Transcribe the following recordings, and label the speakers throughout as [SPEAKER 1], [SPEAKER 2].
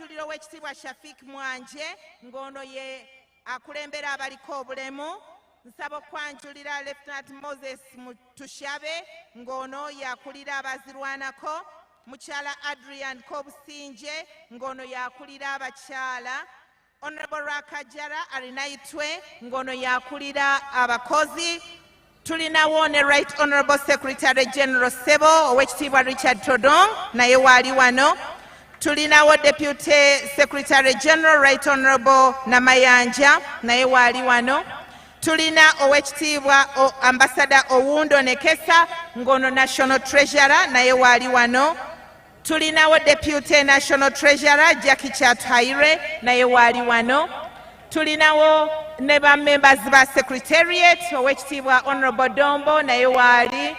[SPEAKER 1] okwanjulira ow'ekitiibwa Shafik Mwanje ng'ono ye akulembera abaliko obulemu. Nsaba okwanjulira Lieutenant Moses Mutushabe ng'ono yakulira abazirwanako. Mukyala Adrian Kobusinje ng'ono yakulira abakyala. Honorable Rakajara Arinaitwe ng'ono yakulira abakozi. Tulinawo ne Right Honorable Secretary General Sebo ow'ekitiibwa Richard Todong naye waali wano. Tulinawo Deputy Secretary General Right Honorable Namayanja naye waali wano. Tulina ow'ekitiibwa Ambassador Owundo Nekesa ng'ono National Treasurer naye waali wano. Tulinawo Deputy National Treasurer Jackie Chathaire naye waali wano. Tulinawo ne ba members ba Secretariat ow'ekitiibwa Honorable Dombo naye waali.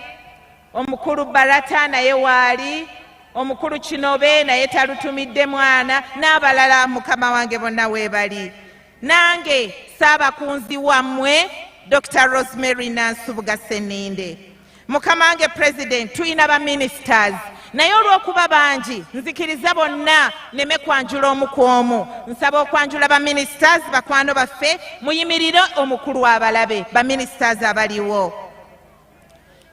[SPEAKER 1] Omukulu Barata naye waali. Omukulu Kinobe naye talutumidde mwana n'abalala mukama wange bonna weebali. Nange Ssaabakunzi wammwe Dr. Rosemary Nansubuga Sseninde. Mukama wange President tuyina ba ministers naye olw'okuba bangi nzikiriza bonna neme kwanjula omu ku omu. Nsaba okwanjula ba ministers bakwano baffe muyimirire omukulu abalabe ba ministers abaliwo.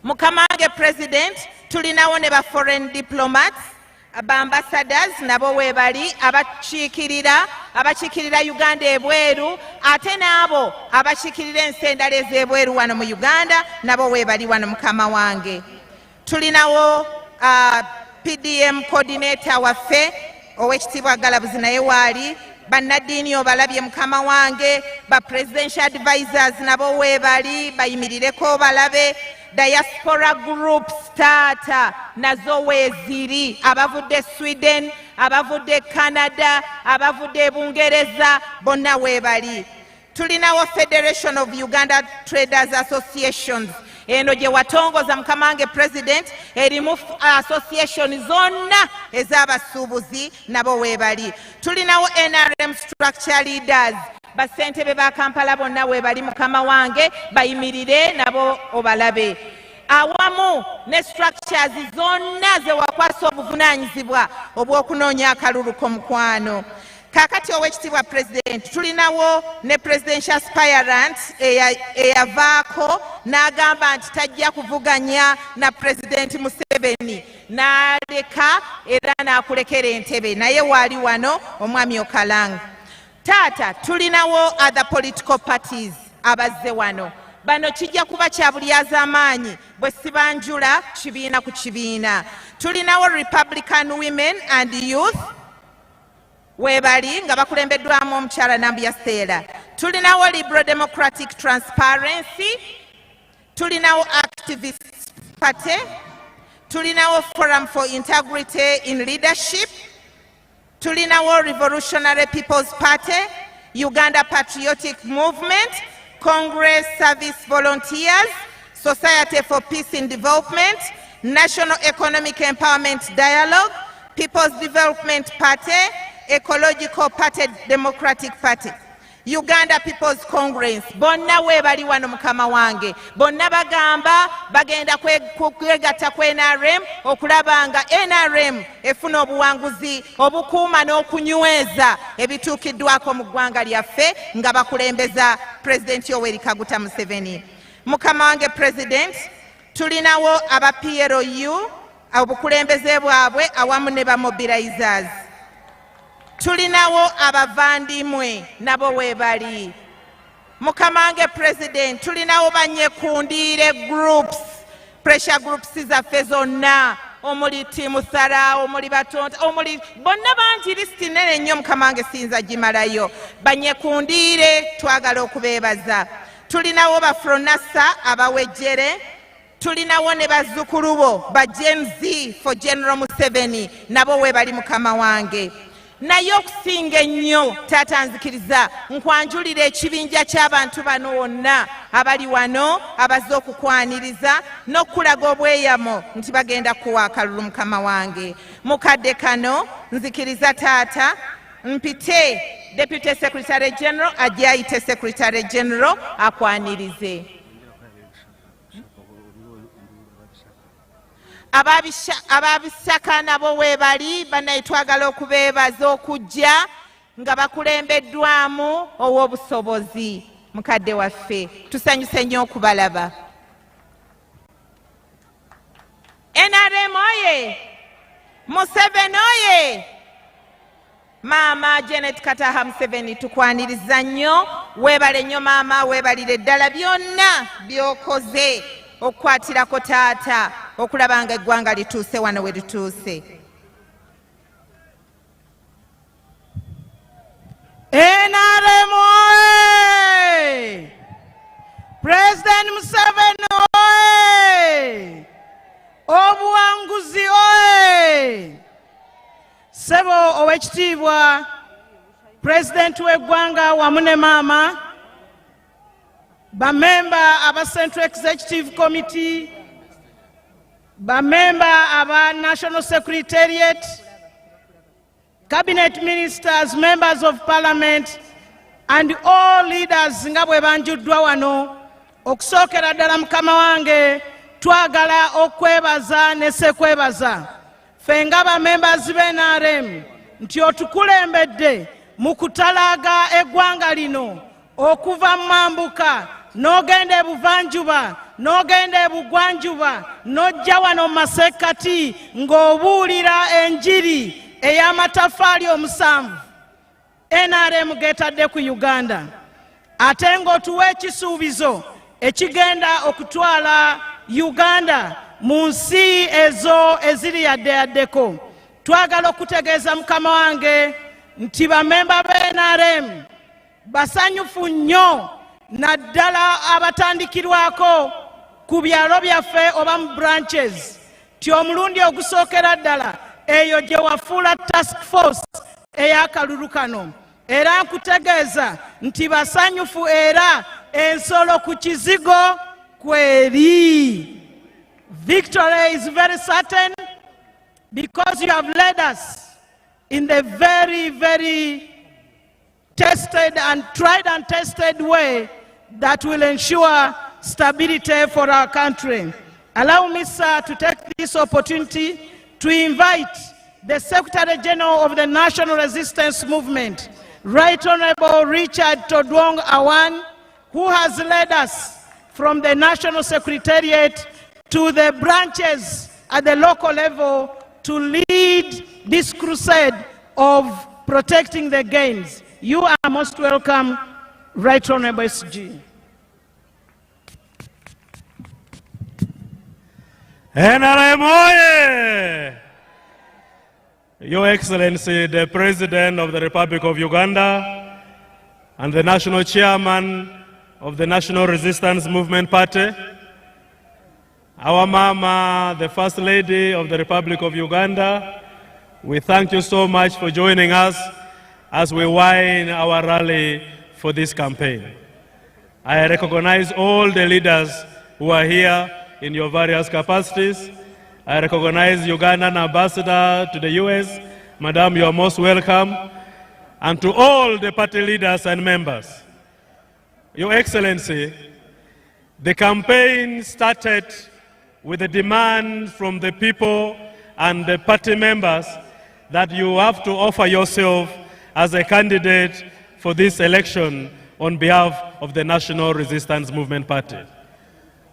[SPEAKER 1] Mukama wange President tulinawo ne ba foreign diplomats aba ambassadors nabo weebali abakiikirira Uganda ebweru ate n'abo abakiikirira ensi endala ez'ebweru wano mu Uganda nabo weebali wano mukama wange. Tulinawo PDM coordinator waffe ow'ekitiibwa Galabuzi naye waali. Bannaddiini obalabye mukama wange. Ba presidential advisors nabo weebali bayimirireko balabe. Diaspora groups taata nazo weeziri abavudde Sweden abavudde Canada abavudde Bungereza bonna weebali. Tulinawo Federation of Uganda Traders Associations eno gye watongoza mukama wange President erimu association zonna ez'abasuubuzi nabo weebali. Tulinawo NRM structure leaders basentebe ba Kampala bonna weebali mukama wange bayimirire nabo obalabe. Awamu ne structures zonna ze wakwasa obuvunaanyizibwa obw'okunoonya akalulu k'omukwano. Kaakati ow'ekitiibwa President tulinawo ne presidential aspirant eyavaako n'agamba nti tajja kuvuganya na President Museveni n'aleka era n'akulekera entebe naye waali wano omwami Okalang. Taata tulinawo other political parties abazze wano. Bano kijja kuba kya bulyazamaanyi bwe sibanjula kibiina ku kibiina. Tulinawo Republican Women and Youth weebali nga bakulembeddwamu omukyala Nambia Stella. Tulinawo Liberal Democratic Transparency. Tulinawo Activist Party. Tulinawo Forum for Integrity in Leadership. Tulinawo Revolutionary People's Party, Uganda Patriotic Movement, Congress Service Volunteers, Society for Peace and Development, National Economic Empowerment Dialogue, People's Development Party, Ecological Party, Democratic Party, Uganda People's Congress. Bonna weebali wano mukama wange. Bonna bagamba bagenda kwegatta ku NRM okulaba nga NRM efuna obuwanguzi obukuuma n'okunyweza ebituukiddwako mu ggwanga lyaffe nga bakulembeza President Yoweri Kaguta Museveni. Mukama wange President tulinawo aba PLU obukulembeze bwabwe awamu ne ba mobilizers. Tulinawo abavandimwe nabo weebali. Mukama wange President tulinawo banyekundiire groups, pressure groups zaffe zonna omuli Timu Sara omuli Batonta omuli bonna bangi listi nene nnyo mukama wange siyinza gimalayo. Banyekundiire twagala okubeebaza. Tulinawo ba Fronasa abawejjere. Tulinawo ne bazzukulu bo ba Gen Z for General Museveni nabo weebali mukama wange. Naye okusinga ennyo taata nzikiriza nkwanjulira ekibinja ky'abantu bano wonna abali wano abazze okukwaniriza n'okulaga obweyamo nti bagenda kuwa akalulu mukama wange. Mukadde kano nzikiriza taata mpite Deputy Secretary General ajje ayite Secretary General akwanirize. ababisaka nabo weebali bannaye twagala okubeebaza okujja nga bakulembeddwamu ow'obusobozi mukadde waffe tusanyuse nnyo okubalaba. NRM oye! Museveni oye! Maama Janet Kataha Museveni tukwaniriza nnyo, weebale nnyo maama, weebalire ddala byonna by'okoze okukwatirako taata okulaba nga eggwanga lituuse wano we lituuse.
[SPEAKER 2] NRM oye! President Museveni oye! Obuwanguzi oye! Sebo owekitiibwa President w'eggwanga wamu ne maama, bamemba aba Central Executive Committee, bamemba aba National Secretariat, Cabinet Ministers, Members of Parliament, and all leaders nga bwe banjuddwa wano, okusookera ddala mukama wange twagala okwebaza ne sekwebaza ffe nga bamembers b'NRM nti otukulembedde mu kutalaaga eggwanga lino okuva mu mambuka n'ogenda ebuvanjuba n'ogenda ebugwanjuba n'ojja wano mu masekkati ng'obuulira enjiri ey'amatafaali omusanvu NRM getadde ku Uganda, ate ng'otuwa ekisuubizo ekigenda okutwala Uganda mu nsi ezo eziri yaddeyaddeko. Twagala okutegeeza mukama wange nti bamemba b'NRM basanyufu nnyo naddala abatandikirwako ku byalo byaffe oba mu branches ti omulundi ogusookera ddala eyo gye wafuula task force ey'akalulu kano, era nkutegeeza nti basanyufu era ensolo ku kizigo kweri. Victory is very certain because you have led us in the very, very tested and tried and tested way that will ensure stability for our country. Allow me, sir, to take this opportunity to invite the Secretary General of the National Resistance Movement, Right Honorable Richard Todwong Awan, who has led us from the National Secretariat to the branches at the local level to lead this crusade of protecting the gains. You are most welcome, Right Honorable SG.
[SPEAKER 3] NRM oye! Your Excellency, the President of the Republic of Uganda and the National Chairman of the National Resistance Movement Party, our Mama, the First Lady of the Republic of Uganda, we thank you so much for joining us as we wind our rally for this campaign. I recognize all the leaders who are here in your various capacities. I recognize Ugandan Ambassador to the US. Madam, you are most welcome. And to all the party leaders and members. Your Excellency, the campaign started with a demand from the people and the party members that you have to offer yourself as a candidate for this election on behalf of the National Resistance Movement Party.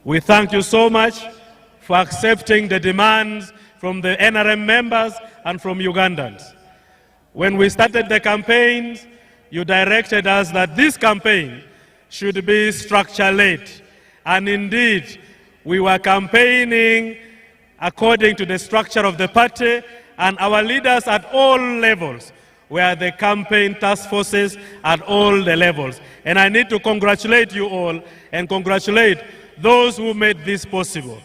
[SPEAKER 3] We thank you so much for accepting the demands from the NRM members and from Ugandans. When we started the campaigns, you directed us that this campaign should be structure-led. And indeed, we were campaigning according to the structure of the party, and our leaders at all levels were the campaign task forces at all the levels. And I need to congratulate you all and congratulate those who made this possible.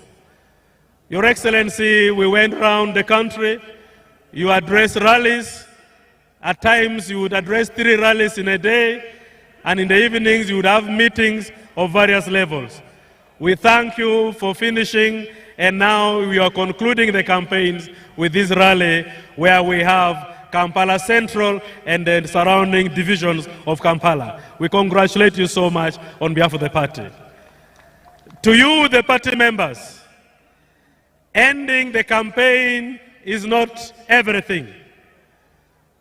[SPEAKER 3] Your Excellency, we went around the country, you addressed rallies. At times you would address 3 rallies in a day, and in the evenings you would have meetings of various levels. We thank you for finishing, and now we are concluding the campaigns with this rally where we have Kampala Central and the surrounding divisions of Kampala. We congratulate you so much on behalf of the party. To you, the party members, ending the campaign is not everything.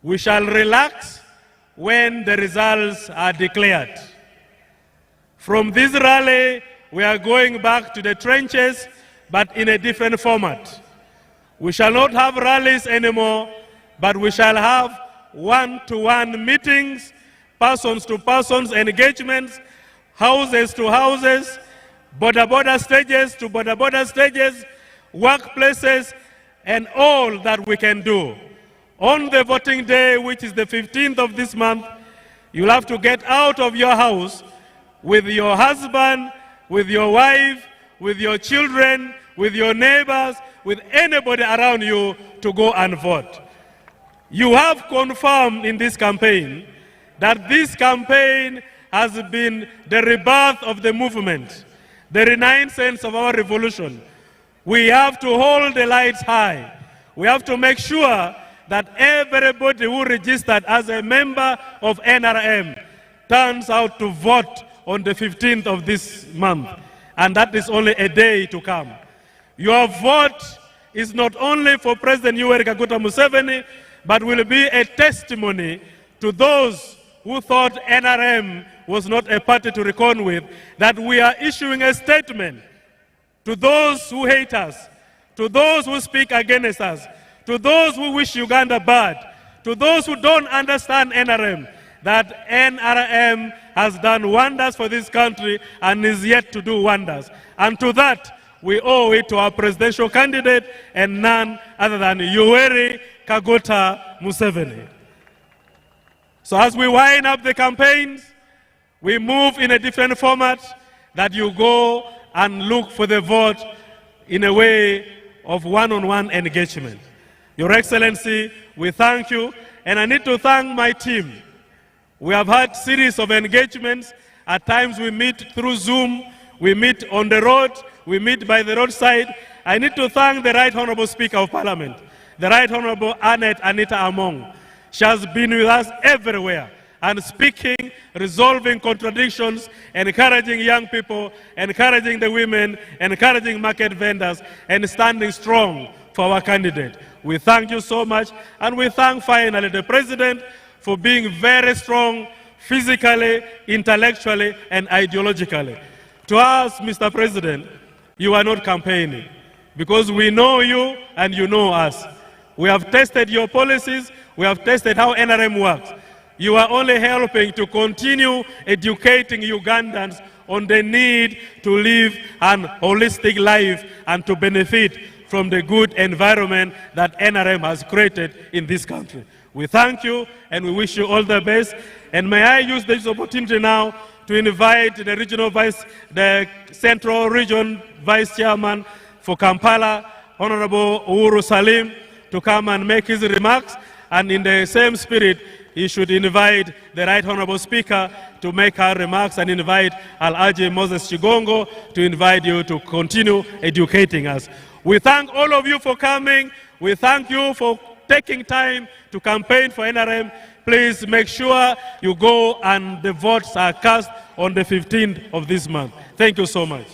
[SPEAKER 3] We shall relax when the results are declared. From this rally, we are going back to the trenches, but in a different format. We shall not have rallies anymore, but we shall have one-to-one meetings, persons-to-persons engagements, houses to houses, border stages to border stages, workplaces, and all that we can do. On the voting day, which is the 15th of this month, you'll have to get out of your house with your husband, with your wife, with your children, with your neighbors, with anybody around you to go and vote. You have confirmed in this campaign that this campaign has been the rebirth of the movement, the renaissance of our revolution. We have to hold the lights high. We have to make sure that everybody who registered as a member of NRM turns out to vote on the 15th of this month. And that is only a day to come. Your vote is not only for President Yoweri Kaguta Museveni, but will be a testimony to those who thought NRM was not a party to reckon with, that we are issuing a statement to those who hate us, to those who speak against us, to those who wish Uganda bad, to those who don't understand NRM, that NRM has done wonders for this country and is yet to do wonders. And to that, we owe it to our presidential candidate and none other than Yoweri Kaguta Museveni. So as we wind up the campaigns, we move in a different format, that you go and look for the vote in a way of one-on-one engagement. Your Excellency, we thank you, and I need to thank my team. We have had series of engagements. At times we meet through Zoom, we meet on the road, we meet by the roadside. I need to thank the Right Honorable Speaker of Parliament, the Right Honorable Anita Among. She has been with us everywhere and speaking, resolving contradictions, encouraging young people, encouraging the women, encouraging market vendors, and standing strong for our candidate. We thank you so much, and we thank finally the President for being very strong physically, intellectually, and ideologically. To us, Mr. President, you are not campaigning, because we know you and you know us. We have tested your policies, we have tested how NRM works. You are only helping to continue educating Ugandans on the need to live an holistic life and to benefit from the good environment that NRM has created in this country. We thank you and we wish you all the best. And may I use this opportunity now to invite the Central Region Vice Chairman for Kampala, Honorable Uhuru Salim, to come and make his remarks. And in the same spirit, he should invite the Right Honorable Speaker to make her remarks and invite Alhaji Moses Chigongo to invite you to continue educating us. We thank all of you for coming. We thank you for taking time to campaign for NRM. Please make sure you go and the votes are cast on the 15th of this month. Thank you so much.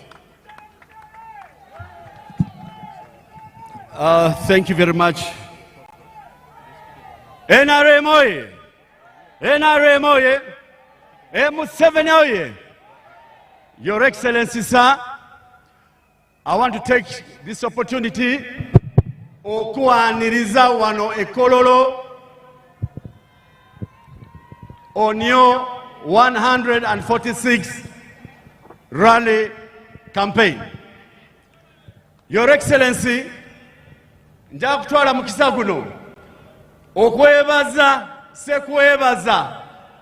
[SPEAKER 4] Thank you very much. NRM oye! NRM oye! Museveni oye! Your Excellency, sir, I want to take this opportunity okwaniriza wano ekololo on your 146 rally campaign. Your Excellency, nja kutwala mukisa guno okwebaza sekwebaza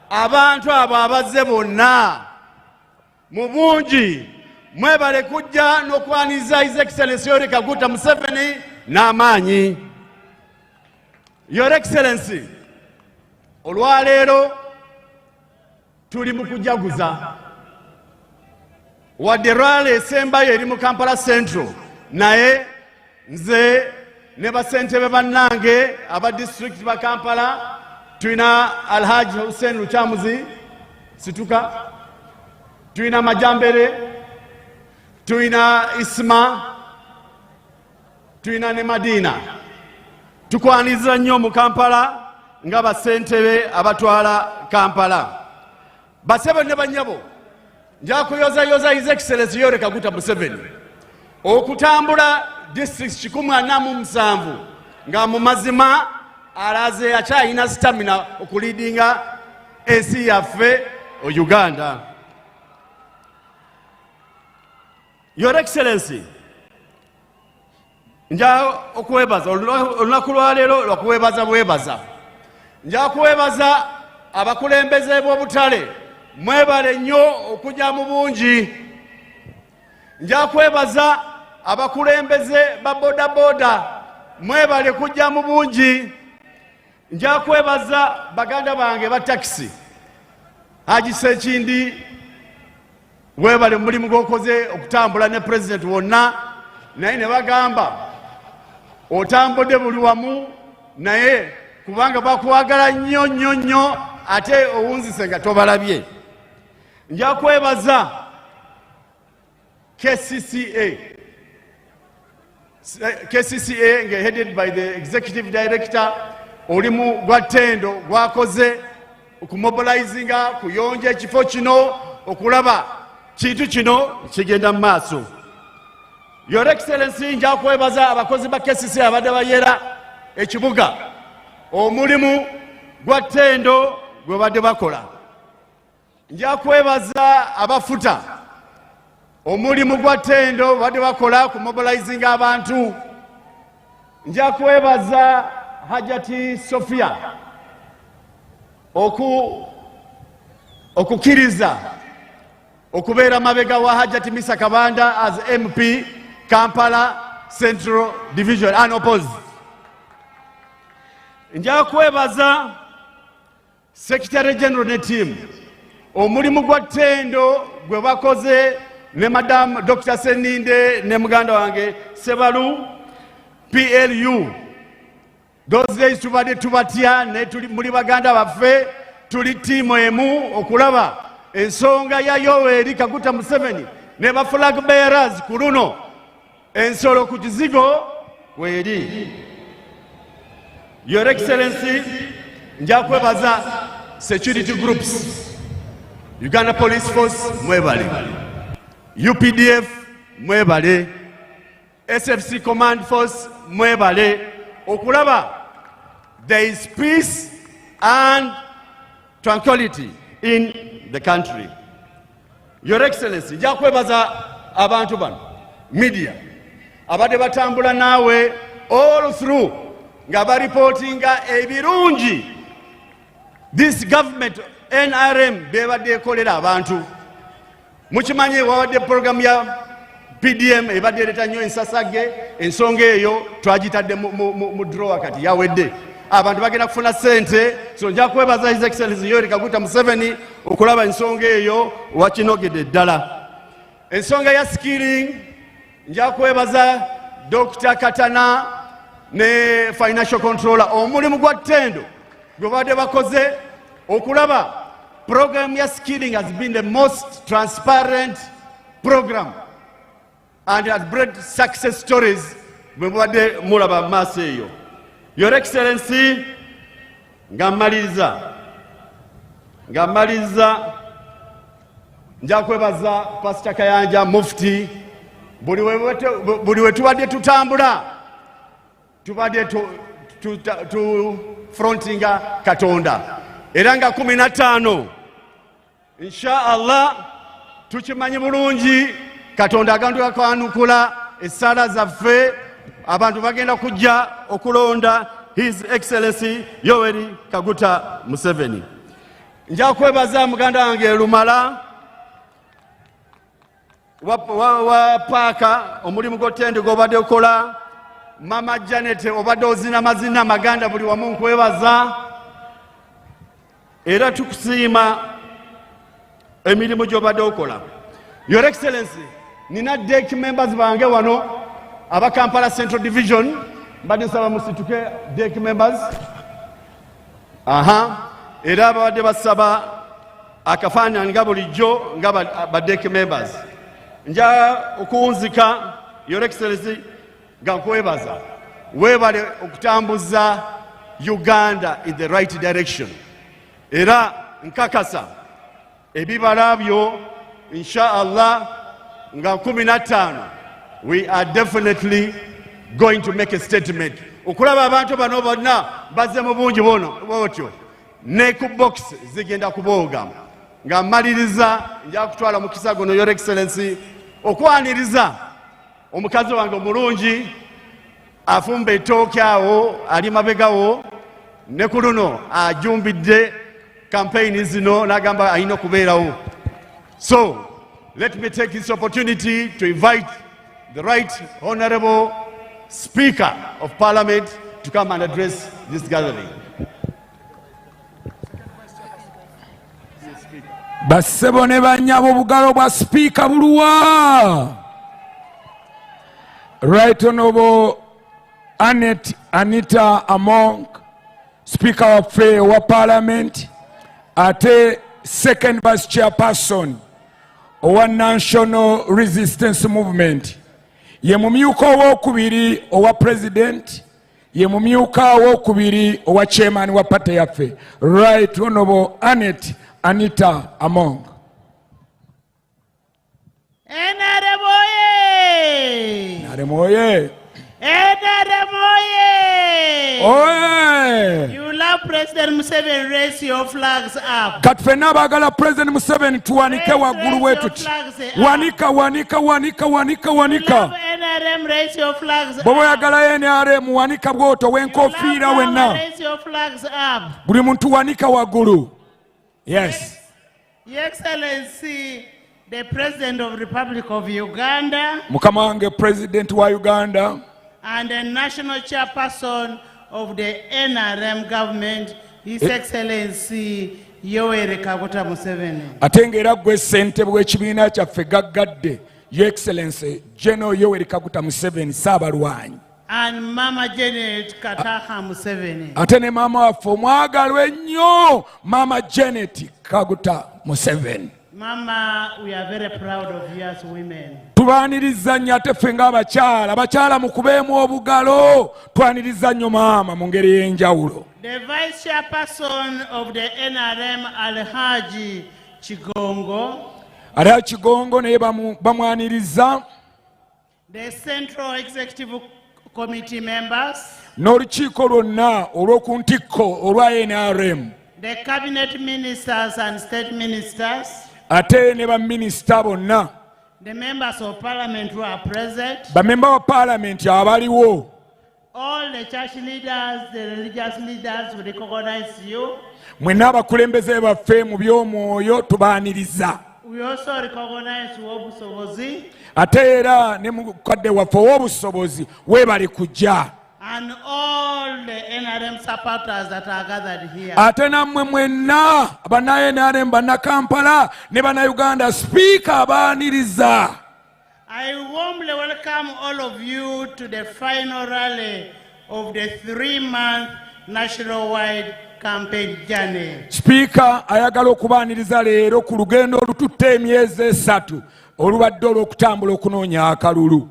[SPEAKER 4] abantu abo abazze bonna mu bungi mwebale kujja n'okwaniza His Excellency Yoweri Kaguta Museveni n'amaanyi. Your Excellency, olwaleero tuli mu kujaguza wadde rally esembayo eri mu Kampala Central, naye nze ne basentebe bannange aba district ba Kampala, tulina Alhaji Hussein Lukyamuzi Situka, tulina Majambere, tulina Isma, tulina ne Madiina. Tukwaniza nnyo mu Kampala nga bassentebe abatwala Kampala. Basebo ne bannyabo, nja kuyozayoza His Excellency Yoweri Kaguta Museveni okutambula districts 147 nga mu mazima alaze akyalina stamina okuliidinga ensi yaffe Uganda. Your Excellency, nja okwebaza olunaku lwaleero lwakwebaza bwebaza. Nja kwebaza abakulembeze b'obutale, mwebale nnyo okujja mu bungi. Nja kwebaza abakulembeze ba bodaboda, mwebale kujja mu bungi. Nja kwebaza baganda bange ba taxi, Haji Sekindi, webale mulimu gwokoze okutambula ne president wonna, naye ne bagamba otambudde buli wamu naye kubanga bakwagala nnyo nnyo nnyo ate owunzise nga tobalabye. Nja kwebaza KCCA nga headed by the executive director, olimu gwa ttendo gwakoze okumobilizinga kuyonja ekifo kino okulaba kintu kino kigenda mu maaso. Your Excellency, nja kwebaza abakozi ba KCCA abadde bayera ekibuga omulimu gwa ttendo gwe badde bakola. Nja kwebaza abafuta omulimu gwa ttendo badde bakola ku mobilizing abantu. Nja kwebaza Hajati Sofia okukiriza okubeera mabega wa Hajati Misa Kabanda as MP Kampala Central Division unopposed. Nja kwebaza Secretary General ne team omulimu gwa ttendo gwe bakoze ne Madam Dr. Seninde ne muganda wange Sebalu PLU. Those days tubadde tubatya ne tuli muli baganda baffe, tuli tiimu emu okulaba ensonga ya Yoweri Kaguta Museveni ne ba flag bearers ku luno ensolo ku kizigo weri. Your Excellency, nja kwebaza security groups, Uganda Police Force mwebale, UPDF mwebale, SFC Command Force mwebale, okulaba there is peace and tranquility in the country. Your Excellency, nja kwebaza abantu bano media abadde batambula naawe all through nga baripotinga ebirungi this government NRM bebadde ekolera abantu. Mukimanyi wawadde program ya PDM ebadde ereta nnyo ensasage, ensonga eyo twagitadde mu drawer kati yawedde. Abantu bagenda kufuna sente, so nja kwebaza His Excellency Yoweri Kaguta Museveni okulaba ensonga eyo wakinogedde ddala. Ensonga ya skilling, nja kwebaza Dr. Katana ne Financial Controller omulimu gwa ttendo gwe badde bakoze okulaba program ya skilling has been the most transparent program and has bred success stories bwe badde mulaba maaso eyo. Your Excellency, nga mmaliriza nja kwebaza Pastor Kayanja Mufti, buli we tubadde tutambula tubadde tu frontinga Katonda era nga 15 inshallah tukimanyi bulungi Katonda agantu akwanukula essala zaffe, abantu bagenda kujja okulonda His Excellency Yoweri Kaguta Museveni. Nja kwebaza muganda wange Lumala wa paaka omulimu gw'ottendo gw'obadde okola, Mama Janet obadde ozina mazina maganda buli wamu nkwebaza era tukusiima emirimu gy'obadde okola. Your Excellency, nina DEC members bange wano aba Kampala Central Division, mbadde nsaba musituke DEC members. Era abadde basaba akafaananyi nga bulijjo nga ba DEC members. Nja okuwunzika Your Excellency nga nkwebaza weebale okutambuza Uganda in the right direction. Era nkakasa ebibala byo inshallah nga 15 we are definitely going to make a statement. Okulaba abantu bano bonna bazze mu bungi bwotyo ne ku box zigenda kubooga nga mmaliriza nja kutwala mu kisago no Your Excellency okwaniriza omukazi wange omulungi afumba ettooke awo ali mabegawo ne ku luno ajumbidde campaign zino n'agamba alina okubeerawo. So let me take this opportunity to invite the Right Honourable Speaker of Parliament to come and address this gathering.
[SPEAKER 5] Bassebo ne bannyabo bugalo bwa Speaker buluwa. Right Honourable Anita Among, Speaker of Parliament, ate second Vice Chairperson owa National Resistance Movement. Ye mumyuka owokubiri owa President, ye mumyuka owokubiri owa Chairman wa party yaffe. Right Honourable Anita Among.
[SPEAKER 2] NRM oye!
[SPEAKER 5] NRM oye!
[SPEAKER 2] NRM oye!
[SPEAKER 5] Oye!
[SPEAKER 2] You love President Museveni, raise your flags up.
[SPEAKER 5] Katfena bagala President Museveni tuwanike waggulu wetuti. Wanika.
[SPEAKER 2] Love NRM, raise your flags up.
[SPEAKER 5] Bobo yagala NRM wanika bwoto wenkofiira wenna.
[SPEAKER 2] Raise your flags up.
[SPEAKER 5] Buli muntu wanika waggulu. Yes.
[SPEAKER 2] Your Excellency, the President of the Republic of Uganda,
[SPEAKER 5] Mukama wange President wa Uganda,
[SPEAKER 2] and the National Chairperson of the NRM government, His Excellency Yoweri Kaguta Museveni.
[SPEAKER 5] Atengera gwe ssentebe w'ekibiina kyaffe gaggadde, Your Excellency General Yoweri Kaguta Museveni Saabalwanyi.
[SPEAKER 2] And Mama Janet Kataha Museveni.
[SPEAKER 5] Ate ne maama waffe omwagalwa ennyo Mama Janet Kaguta Museveni.
[SPEAKER 2] Mama, we are very proud of you as women.
[SPEAKER 5] Tubaaniriza nnyo ate ffe ng'abakyala mukubeemu obugalo twaniriza nnyo maama mu ngeri y'enjawulo.
[SPEAKER 2] The Vice Chairperson of the NRM, Alhaji Chigongo.
[SPEAKER 5] Alhaji Chigongo naye bamwaniriza.
[SPEAKER 2] The Central Executive Committee members.
[SPEAKER 5] N'olukiiko lwonna olw'oku ntikko olwa NRM.
[SPEAKER 2] The Cabinet Ministers and State Ministers.
[SPEAKER 5] Ate ne baminisita bonna.
[SPEAKER 2] The members of Parliament who are present.
[SPEAKER 5] Bamemba wa Parliament abaliwo.
[SPEAKER 2] All the church leaders, the religious leaders, we recognize you.
[SPEAKER 5] Mwenna abakulembeze baffe mu by'omwoyo tubaaniriza.
[SPEAKER 2] We also recognize Obusobozi.
[SPEAKER 5] Ate era ne mukadde waffe ow'obusobozi weebale kujja.
[SPEAKER 2] And all the NRM supporters that are gathered here.
[SPEAKER 5] Ate nammwe mwenna bana NRM bana Kampala ne bana Uganda Speaker abaaniriza.
[SPEAKER 2] I warmly welcome all of you to the final rally of the 3-month national-wide campaign journey.
[SPEAKER 5] Speaker ayagala okubaaniriza leero ku lugendo olututta emyezi 3 olubadde olw'okutambula okunoonya akalulu.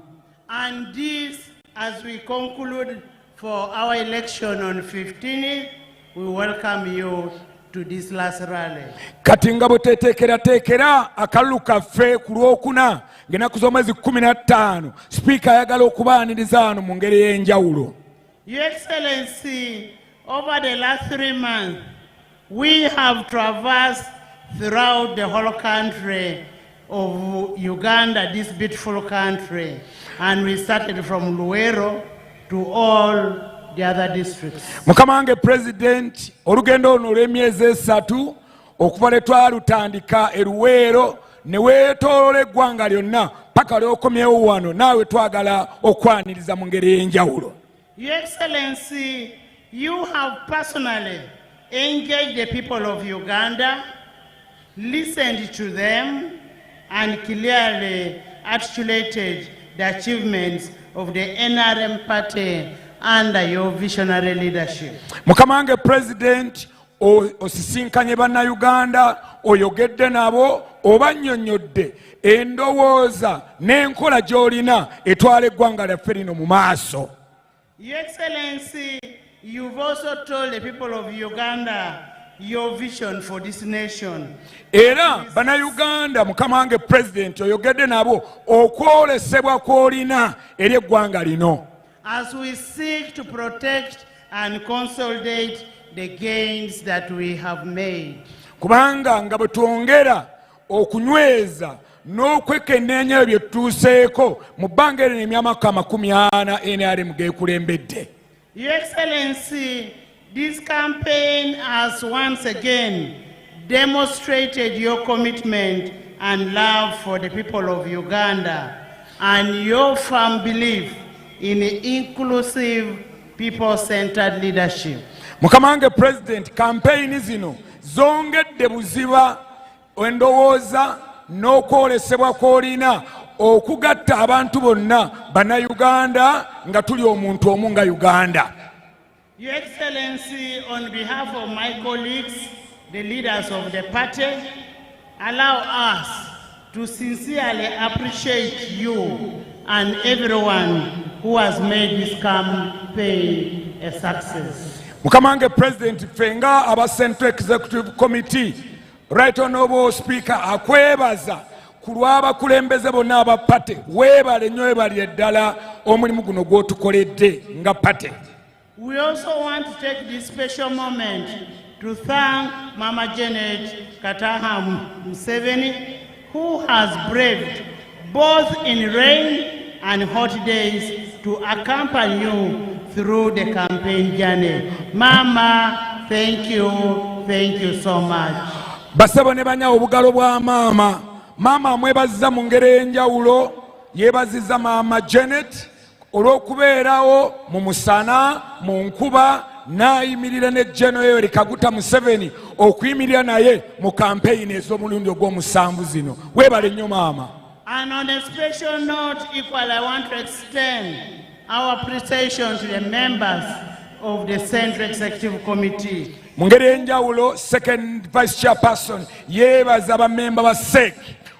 [SPEAKER 2] And this, as we conclude for our election on 15th, we welcome you to this last rally.
[SPEAKER 5] Kati nga bwe teteekerateekera akalulu kaffe ku lwokuna ng'ennaku z'omwezi 15, Speaker ayagala okubaaniriza wano mu ngeri y'enjawulo.
[SPEAKER 2] Your Excellency, over the last 3 months, we have traversed throughout the whole country of Uganda, this beautiful country, and we started from Luwero to all the other districts.
[SPEAKER 5] Mukama wange President, olugendo luno olw'emyezi 3 okuva lwe twalutandika e Luweero ne weetooloola eggwanga lyonna paka lyokomyewo wano naawe twagala okwaniriza mu ngeri y'enjawulo.
[SPEAKER 2] Your Excellency, you have personally engaged the people of Uganda, listened to them, and clearly articulated the achievements of the NRM party under your visionary leadership.
[SPEAKER 5] Mukama wange President, osisinkanye bannayuganda, oyogedde nabo, oba nnyonnyodde endowooza n'enkola gy'olina etwala eggwanga lyaffe lino mu maaso.
[SPEAKER 2] Your Excellency, you've also told the people of Uganda your vision for this nation.
[SPEAKER 5] Era bannayuganda mukama wange president oyogedde nabo okwolesebwa kw'olina eri eggwanga lino.
[SPEAKER 2] As we seek to protect and consolidate the gains that we have made.
[SPEAKER 5] Kubanga nga bwe twongera okunyweza n'okwekenneenya bye tutuuseeko mu bbanga eryo emyaka 40 NRM geekulembedde.
[SPEAKER 2] Your Excellency, this campaign has once again demonstrated your commitment and love for the people of Uganda and your firm belief in inclusive, people-centered leadership.
[SPEAKER 5] Mukama wange president, campaign zino zongedde buziba endowooza n'okwolesebwa kw'olina okugatta abantu bonna bannayuganda nga tuli omuntu omu nga Uganda.
[SPEAKER 2] Your Excellency, on behalf of my colleagues, the leaders of the party, allow us to sincerely appreciate you and everyone who has made this campaign a success.
[SPEAKER 5] Mukama wange president, fenga aba Central Executive Committee, right honorable speaker, akwebaza kulw'abakulembeze bonna aba party, weebale nnyo weebalire ddala omulimu guno gw'otukoledde nga party.
[SPEAKER 2] We also want to take this special moment to thank Mama Janet Kataha Museveni, who has braved both in rain and hot days to accompany you through the campaign journey. Mama, thank you so much.
[SPEAKER 5] Basebo ne banya obugalo bwa mama. Mama amwebaziza mu ngeri enjawulo, yeebaziza Mama Janet olw'okubeerawo mu musana mu nkuba n'ayimirira ne General Kaguta Museveni okuyimirira naye mu campaign ez'omulundi ogw'omusanvu zino. Weebale nnyo maama.
[SPEAKER 2] And on a special note, equally, I want to extend our appreciation to the members of the Central Executive Committee.
[SPEAKER 5] Mu ngeri enjawulo, second vice chairperson yeebaza bamemba ba SEC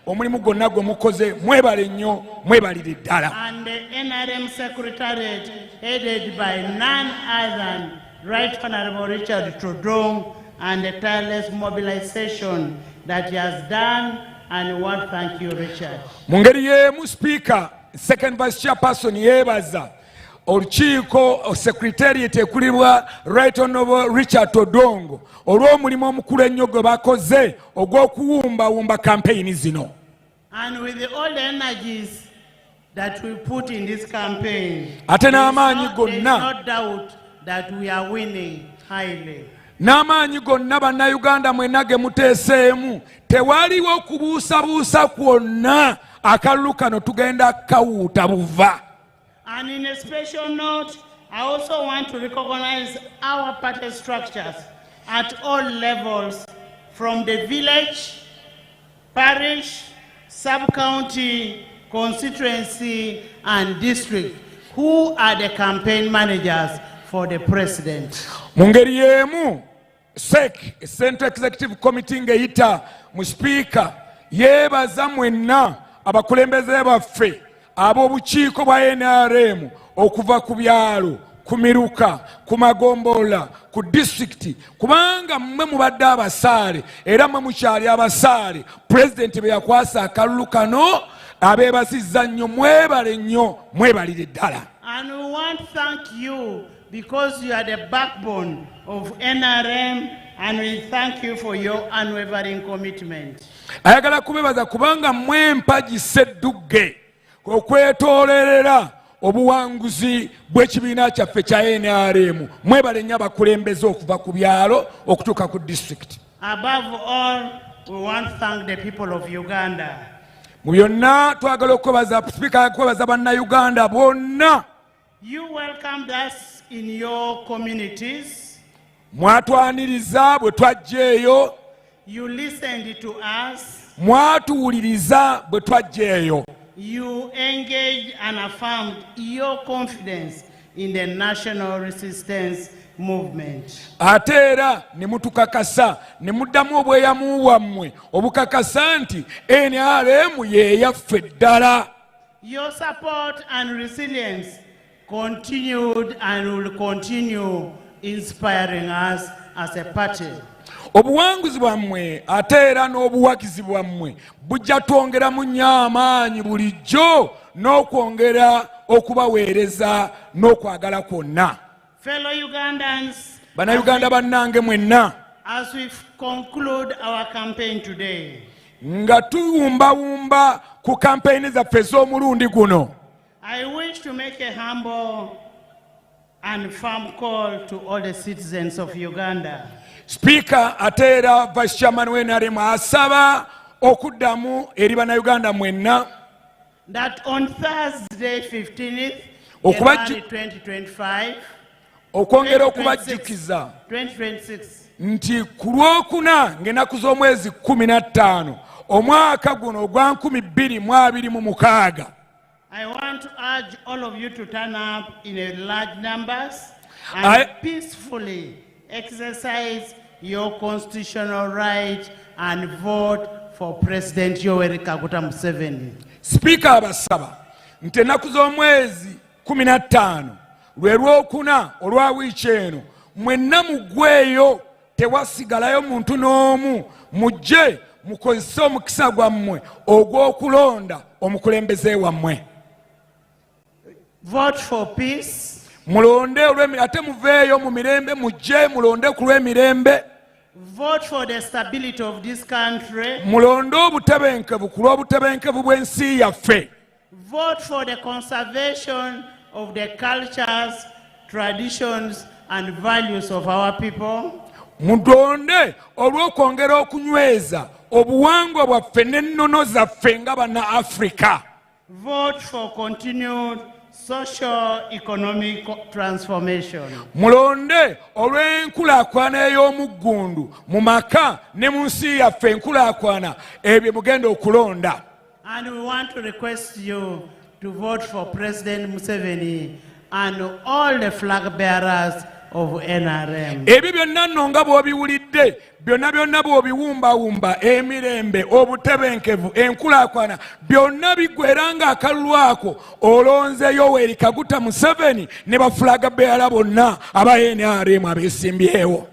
[SPEAKER 5] omulimu gwonna gwe mukoze, mwebale nnyo, mwebalire ddala.
[SPEAKER 2] And the NRM Secretariat, headed by none other than Right Honorable Richard Todong, and the tireless mobilization that he has done, and we want to thank you, Richard. Mu
[SPEAKER 5] ngeri y'emu speaker, second vice chairperson yeebaza olukiiko secretariat ekulirwa Right Honorable Richard Todong olw'omulimu omukulu ennyo gwe bakoze ogw'okuwumbawumba campaign zino.
[SPEAKER 2] And with all the energies that we put in this campaign,
[SPEAKER 5] ate n'amaanyi
[SPEAKER 2] there is
[SPEAKER 5] gonna
[SPEAKER 2] no doubt that we are winning highly.
[SPEAKER 5] N'amaanyi gonna bannayuganda mwenna ge muteeseemu, tewaliwo kubuusabuusa kwonna akalulu kano tugenda kawuuta buva.
[SPEAKER 2] And in a special note, I also want to recognize our party structures at all levels, from the village, parish, sub-county, constituency, and district, who are the campaign managers for the president.
[SPEAKER 5] Mu ngeri y'emu, SEC, Central Executive Committee ng'eyita mu speaker yeebaza mwenna abakulembeze baffe ab'obukiiko bwa NRM okuva ku byalo, ku miruka, ku magombola, ku district, kubanga mmwe mubadde abasaale era mmwe mukyali abasaale. President bwe yakwasa akalulu kano abeebasizza nnyo, mwebale nnyo, mwebalire ddala.
[SPEAKER 2] And we want to thank you because you are the backbone of NRM, and we thank you for your unwavering commitment.
[SPEAKER 5] Ayagala kubebaza kubanga mmwe mpagi ssedduge okwetoolerera obuwanguzi bw'ekibiina kyaffe kya NRM. Mwebale nnyo abakulembeze okuva ku byalo okutuuka ku district.
[SPEAKER 2] Above all, we want to thank the people of Uganda.
[SPEAKER 5] Mu byonna twagala okwebaza speaker, kwebaza bannayuganda bonna.
[SPEAKER 2] You welcomed us in your communities.
[SPEAKER 5] Mwatwaniriza bwe twajja eyo.
[SPEAKER 2] You listened to us.
[SPEAKER 5] Mwatuwuliriza bwe twajja eyo.
[SPEAKER 2] You engaged and affirmed your confidence in the national resistance movement.
[SPEAKER 5] ate era ne mutukakasa ne muddamu obweyamu bwammwe obukakasa nti NRM ye yaffe ddala.
[SPEAKER 2] Your support and resilience continued and will continue inspiring us as a party.
[SPEAKER 5] Obuwanguzi bwammwe ate era n'obuwagizi bwammwe bujja twongeramu nnyo amaanyi bulijjo n'okwongera okubaweereza n'okwagala kwonna.
[SPEAKER 2] Fellow Ugandans,
[SPEAKER 5] Bannayuganda bannange mwenna,
[SPEAKER 2] as we conclude our campaign today,
[SPEAKER 5] nga tuwumbawumba ku kampeyini zaffe ez'omulundi guno,
[SPEAKER 2] I wish to make a humble and firm call to all the citizens of Uganda.
[SPEAKER 5] Speaker ate era Vice Chairman w'NRM asaba okuddamu eri bannayuganda mwenna
[SPEAKER 2] That on Thursday 15th,
[SPEAKER 5] January
[SPEAKER 2] 2025,
[SPEAKER 5] okwongera okubajjukiza
[SPEAKER 2] 2026,
[SPEAKER 5] nti ku Lwokuna ng'ennaku z'omwezi 15 omwaka guno ogwa 2026,
[SPEAKER 2] I want to urge all of you to turn up in a large numbers and peacefully exercise your constitutional right and vote for President Yoweri Kaguta Museveni.
[SPEAKER 5] Speaker abasaba nti ennaku z'omwezi 15 lwe Lwokuna olwa wiiki eno mwenna muggweeyo, tewasigalayo muntu n'omu, mujje mukozese omukisa gwammwe ogw'okulonda omukulembeze wammwe.
[SPEAKER 2] Vote for peace.
[SPEAKER 5] Mulonde ate muveeyo mu mirembe, mujje mulonde ku lw'emirembe.
[SPEAKER 2] Vote for the stability of this country.
[SPEAKER 5] Mulonde obutebenkevu ku lw'obutebenkevu bw'ensi yaffe.
[SPEAKER 2] Vote for the conservation of the cultures, traditions and values of our people.
[SPEAKER 5] Mulonde olw'okwongera okunyweza obuwangwa bwaffe n'ennono zaffe nga banna Africa.
[SPEAKER 2] Vote for continued socio-economic transformation.
[SPEAKER 5] Mulonde olw'enkulaakulana ey'omuggundu mu maka ne mu nsi yaffe enkulaakulana ebyo mugenda okulonda.
[SPEAKER 2] And we want to request you to vote for President Museveni and all the flag bearers of NRM.
[SPEAKER 5] Ebyo byonna nno nga bw'obiwulidde, byonna byonna bw'obiwumbawumba, emirembe, obutebenkevu, enkulaakulana, byonna biggwera ng'akalulu ako olonze Yoweri Kaguta Museveni ne bafulaga beera bonna aba NRM abeesimbyewo.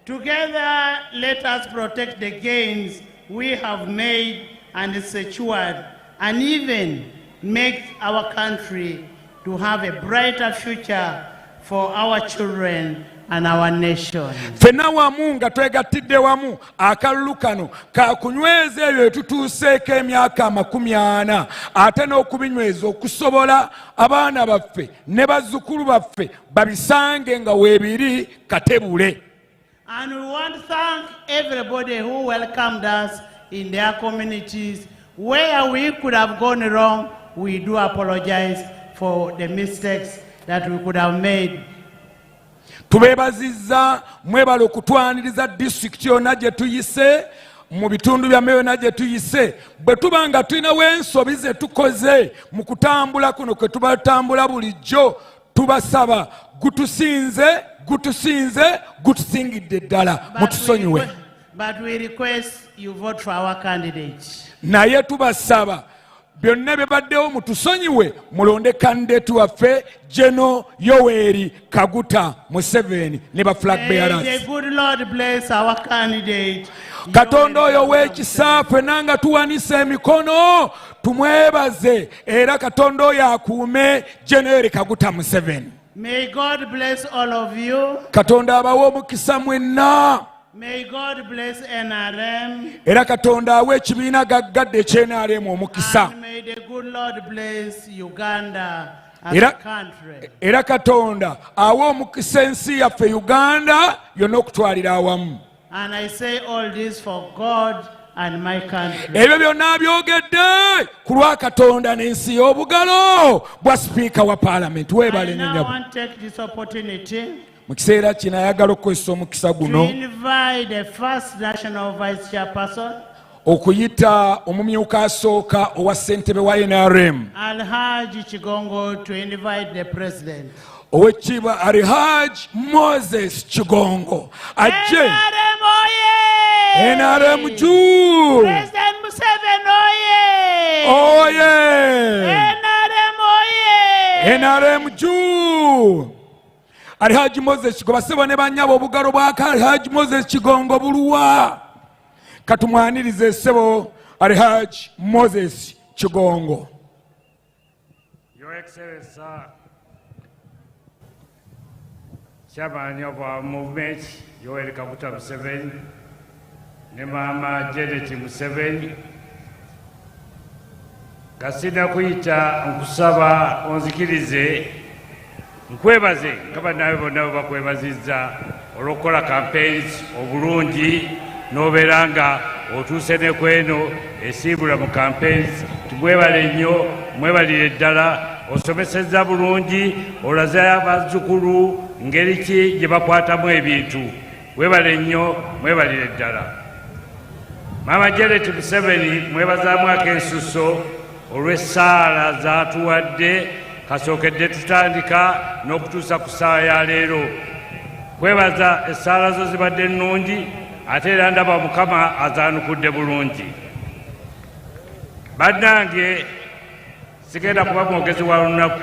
[SPEAKER 2] Together, let us protect the gains we have made and secured, and even make our country to have a brighter future for our children and our nation.
[SPEAKER 5] Fenna wamu nga twegattidde wamu akalulu kano kakunyweza ebyo tutuuseeko emyaka 40 ate n'okubinyweza okusobola abaana baffe ne bazzukulu baffe babisange nga weebiri katebule.
[SPEAKER 2] And we want to thank everybody who welcomed us in their communities. Where we could have gone wrong, we do apologize for the mistakes that we could have made.
[SPEAKER 5] Tubeebazizza mwebale okutwaniriza district yonna gye tuyise, mu bitundu bya byonna gye tuyise, bwe tuba nga tulinawo ensobi ze tukoze mu kutambula kuno kwe tuba tutambula bulijjo, tubasaba gutusingidde ddala mutusonyiwe.
[SPEAKER 2] But we request you vote for our candidates.
[SPEAKER 5] Naye tubasaba byonna bye baddewo mutusonyiwe, mulonde kandidate waffe General Yoweri Kaguta Museveni ne ba flag bearers.
[SPEAKER 2] May the good Lord bless our candidate.
[SPEAKER 5] Katonda oyo w'ekisa ffenna nga tuwanise emikono tumwebaze, era Katonda oyo akuume Yoweri Kaguta Museveni.
[SPEAKER 2] May God bless all of you.
[SPEAKER 5] Katonda abawe omukisa mwenna.
[SPEAKER 2] May God bless NRM.
[SPEAKER 5] Era Katonda awe ekibiina gaggadde ekye-NRM omukisa.
[SPEAKER 2] And may the good Lord bless Uganda as a country.
[SPEAKER 5] Era Katonda awe omukisa ensi yaffe Uganda yonna okutwalira awamu.
[SPEAKER 2] And I say all this for God and my country.
[SPEAKER 5] Ebyo byonna byogedde ku lwa Katonda n'ensi y'obugalo bwa Speaker wa Parliament. Weebale
[SPEAKER 2] I now
[SPEAKER 5] nnyabo.
[SPEAKER 2] want to take this opportunity
[SPEAKER 5] Mu kiseera kino ayagala okukozesa omukisa
[SPEAKER 2] to
[SPEAKER 5] guno
[SPEAKER 2] invite the first national vice chairperson,
[SPEAKER 5] okuyita omumyuka asooka owa ssentebe wa NRM,
[SPEAKER 2] Alhaji Chigongo, to invite the president.
[SPEAKER 5] Owekiba Alhaji Moses Kigongo ajje NRM juu
[SPEAKER 2] President Museveni oye!
[SPEAKER 5] Oye!
[SPEAKER 2] NRM oye!
[SPEAKER 5] NRM juu Alhaji Moses Kigongo basebo ne banyabo obugalo bwa Alhaji Moses Kigongo buluwa katumwanirize sebo Alhaji Moses Kigongo.
[SPEAKER 6] Your Excellency, Chairman of our movement, Yoweri Kaguta Museveni, ne Mama Janet Museveni, kasina kuyita nkusaba onzikirize nkwebaze kaba nawe bonna bakwebazizza olw'okukola campaigns obulungi n'obeera nga otuuse ne kweno esiibula mu campaigns. Tumwebale nnyo, mwebalire ddala, osomesezza bulungi, olaze abazzukulu ngeri ki gye bakwatamu ebintu. Webale nnyo, mwebalire ddala. Mama Janet Museveni mwebazaamu ak'ensusso olw'essaala zaatuwadde kasookedde tutandika n'okutuusa ku ssaawa ya leero. Kwebaza essaala zo zibadde ennungi ate era ndaba Mukama azaanukudde bulungi. Bannange sigenda kuba mwogezi wa lunaku.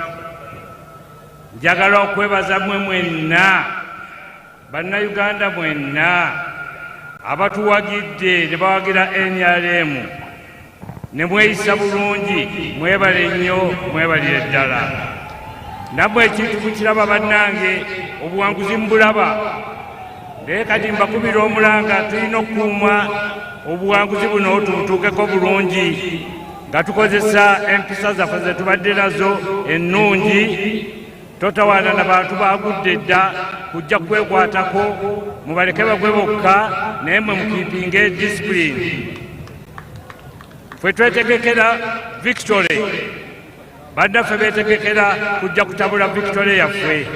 [SPEAKER 6] Njagala okwebaza mmwe mwenna, bannayuganda mwenna abatuwagidde ne bawagira NRM ne mweyisa bulungi, mwebale nnyo, mwebalire ddala. Nammwe ekintu mukiraba bannange, obuwanguzi mbulaba. Naye kati mbakubira omulanga tulina okukuuma obuwanguzi buno tubutuukeko bulungi nga tukozesa empisa zaffe ze tubadde nazo ennungi. Totawaana na bantu baagudde dda kujja kwekwatako, mubaleke bagwe bokka, naye mwe mukiipinge discipline. Ffe twetegekera victory, bannaffe beetegekera kujja kutabula victory yaffe.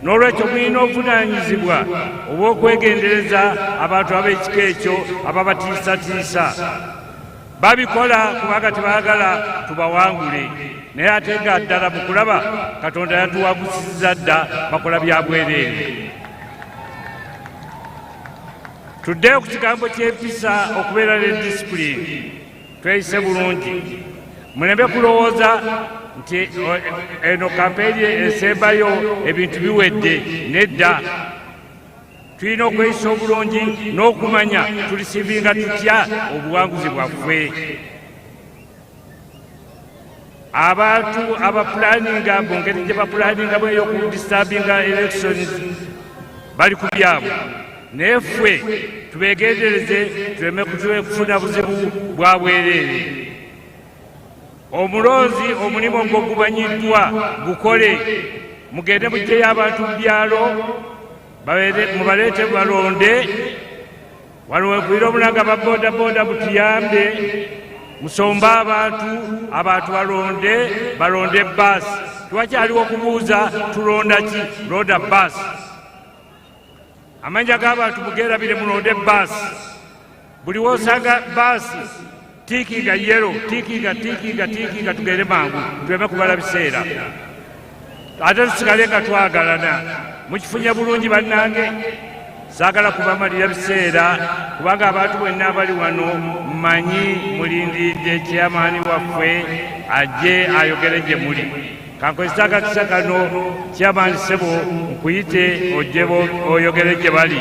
[SPEAKER 6] N'olwekyo mulina obuvunaanyizibwa obw'okwegendereza abantu ab'ekika ekyo ababatiisatiisa. Babikola kubanga tebaagala tubawangule, naye ate nga ddala mu kulaba Katonda yatuwagusizza dda bakola bya bwereere. Tuddeyo ku kigambo ky'empisa okubeera ne disipulini. Tweyise bulungi, muleme kulowooza nti eno kampeyini esembayo ebintu biwedde. Nedda, tulina okweyisa obulungi n'okumanya tulisivinga tutya obuwanguzi bwaffe. Abantu abapulaninga mu ngeri gye bapulaningamu ey'okudisturbinga elections bali ku byabwe, naye ffe tubeegendereze tuleme kufuna buzibu bwa bwereere. Omulonzi omulimu ng'ogumanyiddwa gukole, mugende muggyeyo abantu mu byalo mubaleete balonde. Wano wegwire omulanga babodaboda mutuyambe, musombe abantu balonde baasi. Tiwakyaliwo okubuuza tulonda ki, londa baasi. Amanya g'abantu mugeerabire mulonde baasi. Buli wosanga baasi tiikinga yero, tiikinga tugende mangu, tuleme kubala biseera. Ate tusigale nga twagalana. Mukifunye bulungi bannange, saagala kubamalira biseera kubanga abantu bwenna abali wano mmanyi mulindiridde chairman waffe ajje ayogere gye muli. Kankozesa akakisa kano, chairman Ssebo nkuyite ojje oyogere gye bali.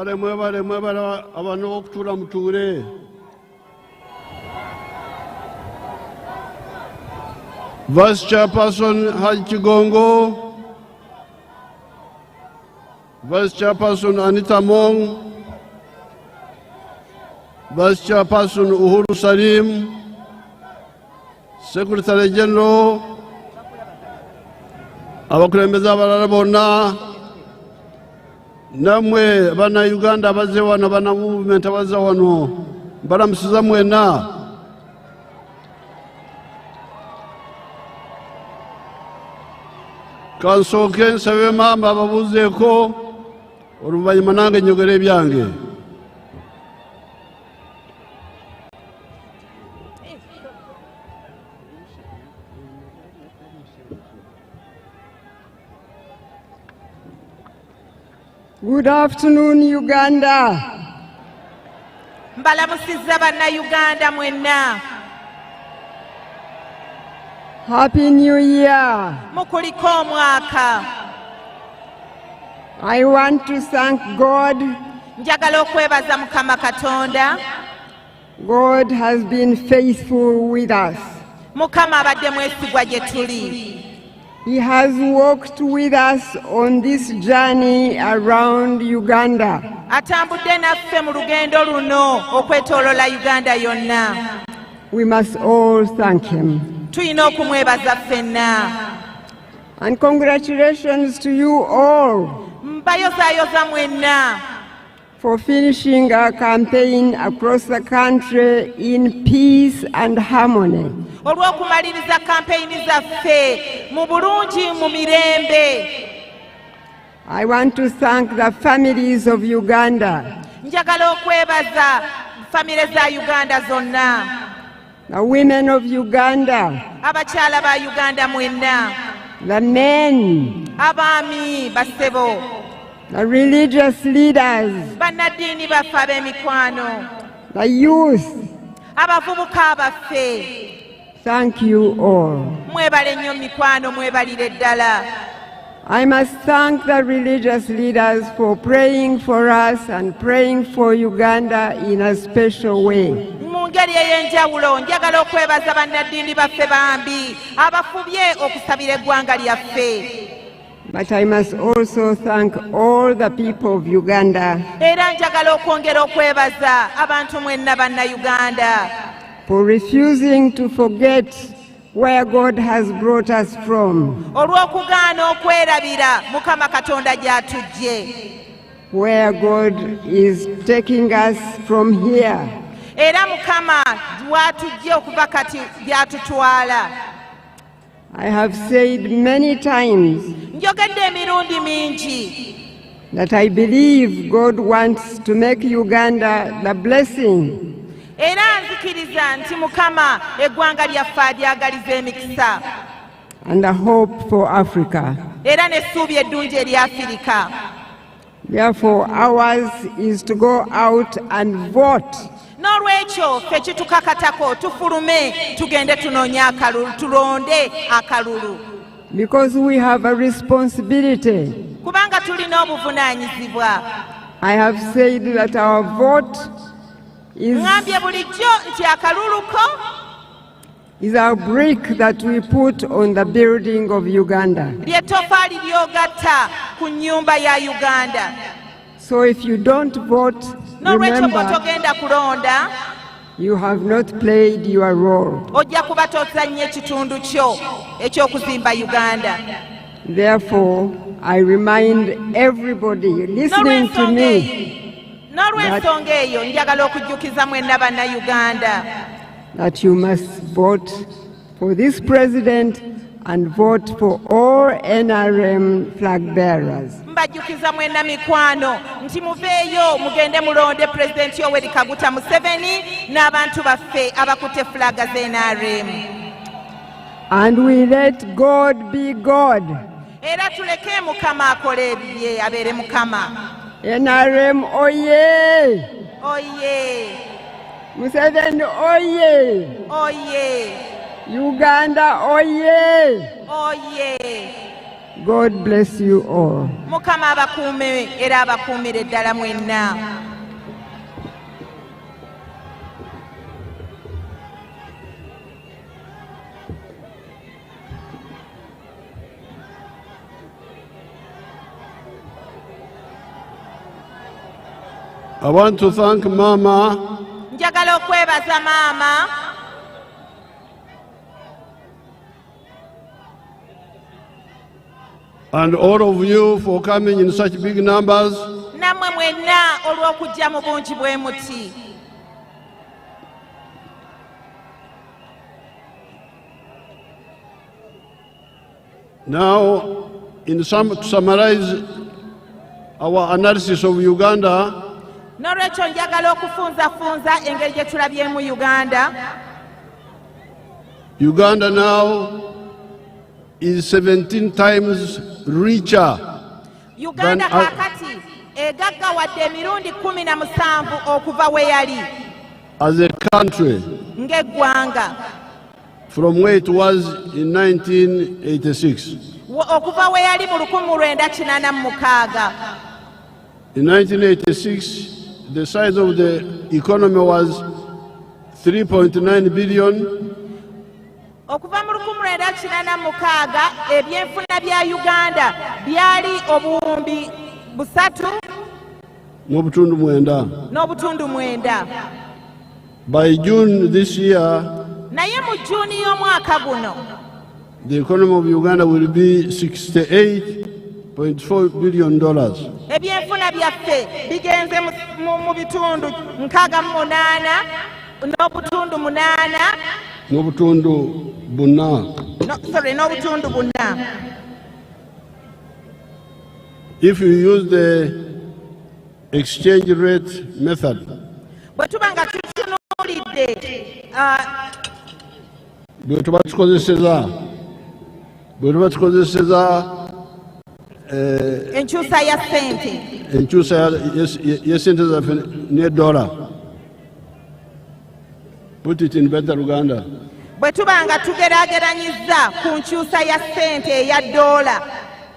[SPEAKER 4] mwebale abano okutuula mutuule. Vice Chairperson Haji Kigongo, Vice Chairperson Anita Mong, Vice Chairperson Uhuru Salim, Secretary General, abakulembeze abalala bonna, namwe bana Uganda bazze wano, bana movement abazze wano, balamusiza mwena. Kansooke nsabe maama ababuuzeeko oluvannyuma nange njogera ebyange.
[SPEAKER 7] Good afternoon, Uganda.
[SPEAKER 1] Mbalamusizza bannayuganda mwenna.
[SPEAKER 7] Happy New Year.
[SPEAKER 1] Mukuliko omwaka.
[SPEAKER 7] I want to thank God.
[SPEAKER 1] Njagala okwebaza Mukama Katonda.
[SPEAKER 7] God has been faithful with us.
[SPEAKER 1] Mukama abadde mwesigwa gye tuli.
[SPEAKER 7] He has walked with us on this journey around Uganda.
[SPEAKER 1] Atambudde naffe mu lugendo luno okwetoolola Uganda yonna.
[SPEAKER 7] We must all thank him.
[SPEAKER 1] Tuyina okumwebaza ffenna.
[SPEAKER 7] And congratulations to you all
[SPEAKER 1] mbayozaayoza mwenna
[SPEAKER 7] for finishing our campaign across the country in peace and harmony.
[SPEAKER 1] olw'okumaliriza kampeyini zaffe mu bulungi mu mirembe.
[SPEAKER 7] I want to thank the families of Uganda,
[SPEAKER 1] Njagala okwebaza famire za Uganda zonna,
[SPEAKER 7] the women of Uganda,
[SPEAKER 1] abakyala ba Uganda mwenna,
[SPEAKER 7] the men,
[SPEAKER 1] abaami bassebo,
[SPEAKER 7] the religious leaders,
[SPEAKER 1] bannaddiini baffe ab'emikwano,
[SPEAKER 7] the youth.
[SPEAKER 1] abavubuka baffe.
[SPEAKER 7] Thank you all.
[SPEAKER 1] Mwebale nnyo mikwano, mwebalire ddala.
[SPEAKER 7] I must thank the religious leaders for praying for us and praying for Uganda in a special way.
[SPEAKER 1] Mu ngeri ey'enjawulo njagala okwebaza bannaddiini baffe bambi abafubye okusabira eggwanga lyaffe.
[SPEAKER 7] But I must also thank all the people of Uganda
[SPEAKER 1] Era njagala okwongera okwebaza abantu mwenna bannayuganda
[SPEAKER 7] for refusing to forget where God has brought us from,
[SPEAKER 1] olw'okugaana okwerabira Mukama Katonda gy'atujje,
[SPEAKER 7] where God is taking us from here.
[SPEAKER 1] era Mukama w'atujje okuva kati gy'atutwala.
[SPEAKER 7] I have said many times
[SPEAKER 1] Njogedde emirundi mingi
[SPEAKER 7] that I believe God wants to make Uganda the blessing
[SPEAKER 1] era nzikiriza nti Mukama eggwanga lyaffe alyagaliza emikisa
[SPEAKER 7] and a hope for Africa.
[SPEAKER 1] era n'essuubi eddungi eri Afirika.
[SPEAKER 7] Therefore, ours is to go out and vote.
[SPEAKER 1] N'olwekyo ffe kitukakatako tufulume tugende tunoonye akalulu, tulonde akalulu,
[SPEAKER 7] Because we have a responsibility.
[SPEAKER 1] kubanga tulina obuvunaanyizibwa.
[SPEAKER 7] I have said that our vote
[SPEAKER 1] Ngambye bulijjo nti akalulu ko
[SPEAKER 7] is a brick that we put on the building of Uganda.
[SPEAKER 1] ly'ettofaali ly'ogatta ku nnyumba ya Uganda.
[SPEAKER 7] So if you don't vote,
[SPEAKER 1] N'olwekyo
[SPEAKER 7] remember,
[SPEAKER 1] bw'otogenda kulonda
[SPEAKER 7] you have not played your role.
[SPEAKER 1] ojja kuba tozannya ekitundu kyo eky'okuzimba Uganda.
[SPEAKER 7] Therefore, I remind everybody listening to me
[SPEAKER 1] N'olw'ensonga eyo njagala okujjukiza mwenna bannayuganda
[SPEAKER 7] that you must vote for this president and vote for all NRM flag bearers.
[SPEAKER 1] mbajjukiza mwenna mikwano nti muveeyo mugende mulonde Pulezidenti Yoweri Kaguta Museveni n'abantu baffe abakutte fulaga z'NRM.
[SPEAKER 7] And we let God be God.
[SPEAKER 1] Era tuleke Mukama akole ebibye, abeere Mukama.
[SPEAKER 7] NRM oye!
[SPEAKER 1] Oye,
[SPEAKER 7] Museveni oye!
[SPEAKER 1] oye,
[SPEAKER 7] Uganda oye!
[SPEAKER 1] oye.
[SPEAKER 7] God bless you all.
[SPEAKER 1] Mukama abakuume era abakuumire ddala mwenna.
[SPEAKER 8] I want to thank Mama
[SPEAKER 1] Njagala okwebaza maama
[SPEAKER 8] and all of you for coming in such big numbers.
[SPEAKER 1] nammwe mwenna olw'okujja mu bungi bwe muti.
[SPEAKER 8] Now, to summarize our analysis of Uganda,
[SPEAKER 1] N'olwekyo njagala okufunzafunza engeri gye tulabyemu Uganda.
[SPEAKER 8] Uganda now is 17 times richer
[SPEAKER 1] Uganda kakati egaggawadde emirundi 17 okuva we yali
[SPEAKER 8] as a country
[SPEAKER 1] ng'eggwanga
[SPEAKER 8] from where it was in 1986.
[SPEAKER 1] okuva we yali mu 1986.
[SPEAKER 8] In 1986, the size of the economy was 3.9 billion.
[SPEAKER 1] Okuva mu 1986 ebyenfuna bya Uganda byali obuwumbi 3.9.
[SPEAKER 8] By June this year,
[SPEAKER 1] naye mu Juuni y'omwaka guno
[SPEAKER 8] the economy of Uganda will be $68.4 billion.
[SPEAKER 1] ebyenfuna byaffe bigenze mu bitundu 68 n'obutundu 8
[SPEAKER 8] n'obutundu 4.
[SPEAKER 1] n'obutundu 4.
[SPEAKER 8] If you use the exchange rate method,
[SPEAKER 1] bwe tuba nga tutunuulidde
[SPEAKER 8] bwe tuba tukozeseza
[SPEAKER 1] enkyusa ya ssente
[SPEAKER 8] enkyusa y'essente zaffe ne dollar. Put it in better Uganda.
[SPEAKER 1] bwe tuba nga tugeraageranyizza ku nkyusa ya ssente eya ddoola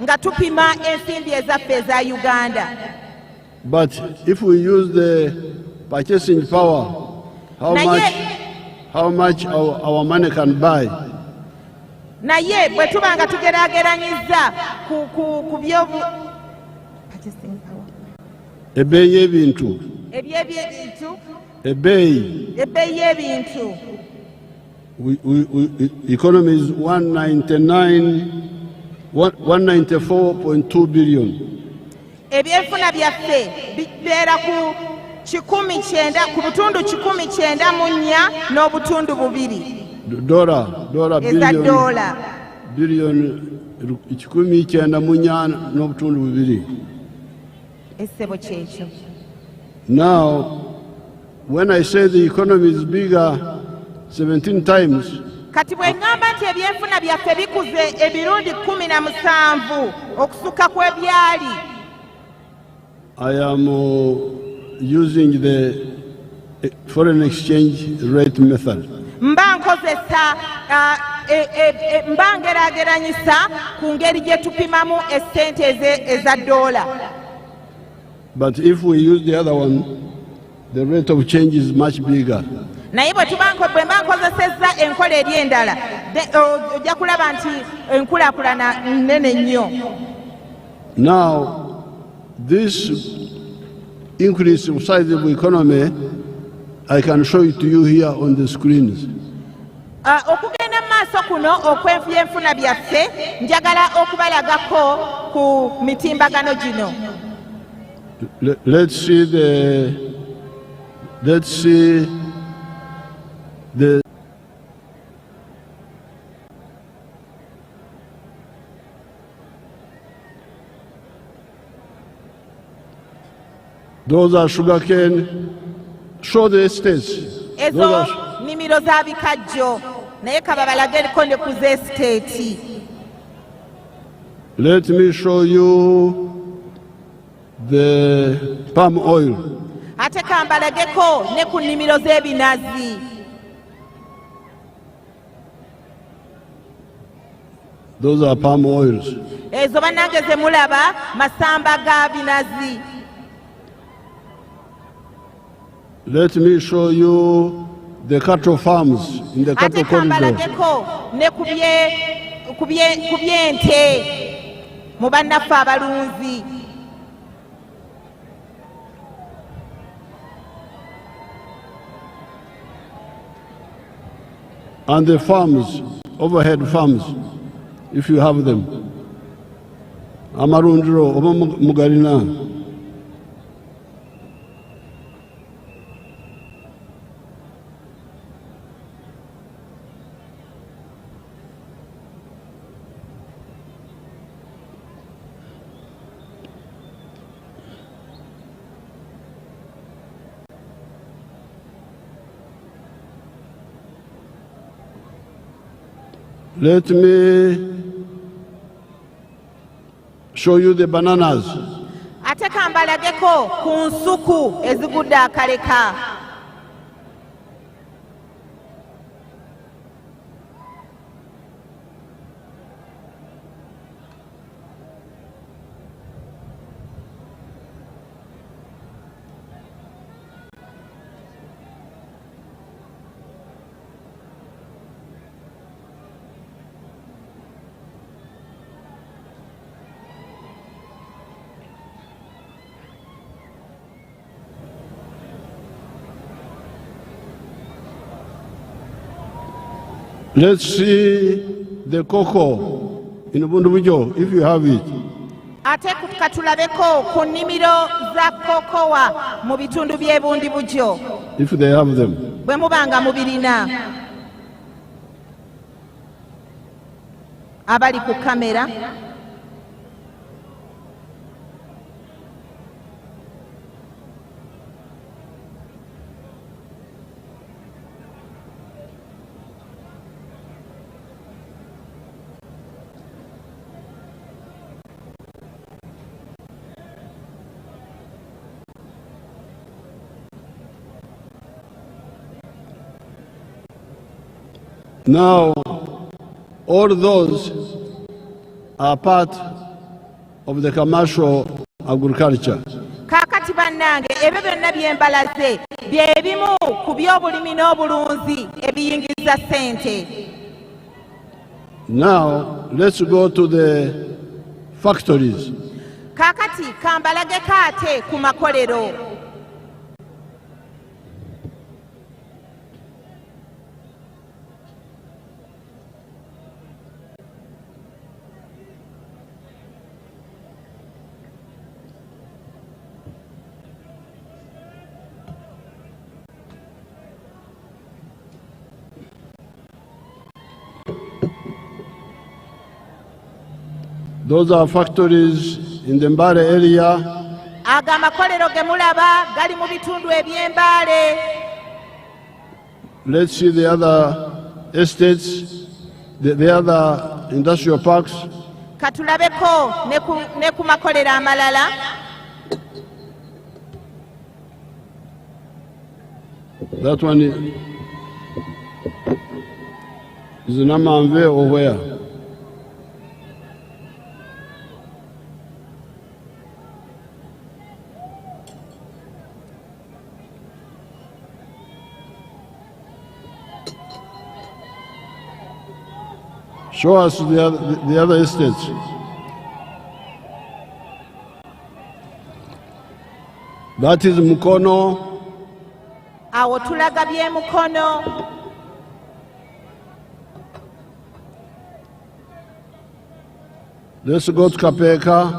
[SPEAKER 1] nga tupima ensimbi ezaffe eza Uganda.
[SPEAKER 8] But if we use the purchasing power, how much our money can buy,
[SPEAKER 1] naye bwe tuba nga tugeraageranyizza ku byobu
[SPEAKER 8] ebbeeyi y'ebintu, ebbeeyi
[SPEAKER 1] y'ebintu
[SPEAKER 8] economy is 194.2 billion.
[SPEAKER 1] ebyenfuna byaffe bibeera ku butundu 194 n'obutundu 2
[SPEAKER 8] Dollar
[SPEAKER 1] eza
[SPEAKER 8] billion 194 n'obutundu 2.
[SPEAKER 1] essebo kyekyo.
[SPEAKER 8] Now, when I say the economy is bigger 17 times,
[SPEAKER 1] kati bwe ŋŋamba nti ebyenfuna byaffe bikuze emirundi 17 okusukka kw'ebyali,
[SPEAKER 8] I am using the foreign exchange rate method.
[SPEAKER 1] mba nkozesa mba ngeraageranyisa ku ngeri gye tupimamu essente eza ddoola.
[SPEAKER 8] But if we use the other one, the rate of change is much bigger.
[SPEAKER 1] naye bwe mba nkozesezza enkola eri endala ojja kulaba nti enkulaakulana nnene nnyo.
[SPEAKER 8] Now, this increase of size of the economy, I can show it to you here on the screens.
[SPEAKER 1] okugenda mu maaso kuno okw'ebyenfuna byaffe njagala okubalagako ku mitimbagano gino.
[SPEAKER 8] Let's see the those are sugarcane. Show the estates.
[SPEAKER 1] Ezo nnimiro za bikajjo naye kaba balageko ne ku z'esiteeti.
[SPEAKER 8] Let me show you the palm oil.
[SPEAKER 1] Ate kambalageko ne ku nnimiro z'ebinazi.
[SPEAKER 8] Those are palm oils.
[SPEAKER 1] Ezo bannange ze mulaba masamba ga binazi.
[SPEAKER 8] Let me show you the cattle farms in the cattle
[SPEAKER 1] Ate kambala
[SPEAKER 8] corridor.
[SPEAKER 1] geko ne kubyente mu bannaffe abalunzi.
[SPEAKER 8] And the farms, overhead farms, if you have them. Amarundro, Oba Mugarina. Let me show you the bananas.
[SPEAKER 1] Ate kambala geko ku nsuku ezigudde akaleka.
[SPEAKER 8] Let's see the cocoa in Bundubujo, if you have it.
[SPEAKER 1] Ate katulabeko ku nnimiro za kokowa mu bitundu by'e Bundibujo.
[SPEAKER 8] If they have them.
[SPEAKER 1] Bwe mubanga mubirina. Abali ku kamera.
[SPEAKER 8] Now, all those are part of the commercial agriculture.
[SPEAKER 1] Kakati bannange ebyo byonna byembalaze bye bimu ku by'obulimi n'obulunzi ebiyingiza ssente.
[SPEAKER 8] Now, let's go to the factories.
[SPEAKER 1] Kakati kambalage kaate ku makolero.
[SPEAKER 8] Those are factories in the Mbale area.
[SPEAKER 1] Aga makolero ge mulaba gali mu bitundu eby'Embale.
[SPEAKER 8] Let's see the other estates, the other industrial parks.
[SPEAKER 1] Katulabeko ne ku makolero amalala.
[SPEAKER 8] That one is Namanve or where? Show us the other estates. That is Mukono.
[SPEAKER 1] Awo tulaga by'e Mukono.
[SPEAKER 8] Let's go to Kapeka.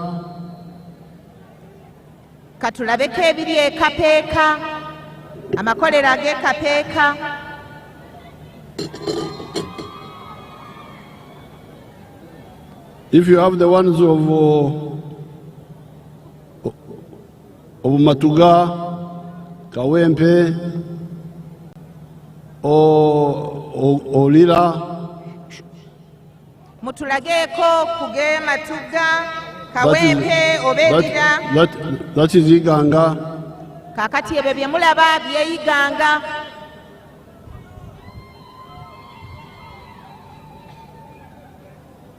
[SPEAKER 1] Katulabeko ebiri e Kapeeka. Amakolero ag'e Kapeeka.
[SPEAKER 8] If you have the ones of Matuga, Kawempe, or Lila,
[SPEAKER 1] Mutulageeko kuge Matuga, Kawempe, Obelira.
[SPEAKER 8] that is Iganga.
[SPEAKER 1] Kakati ebyo bye mulaba by'e Iganga.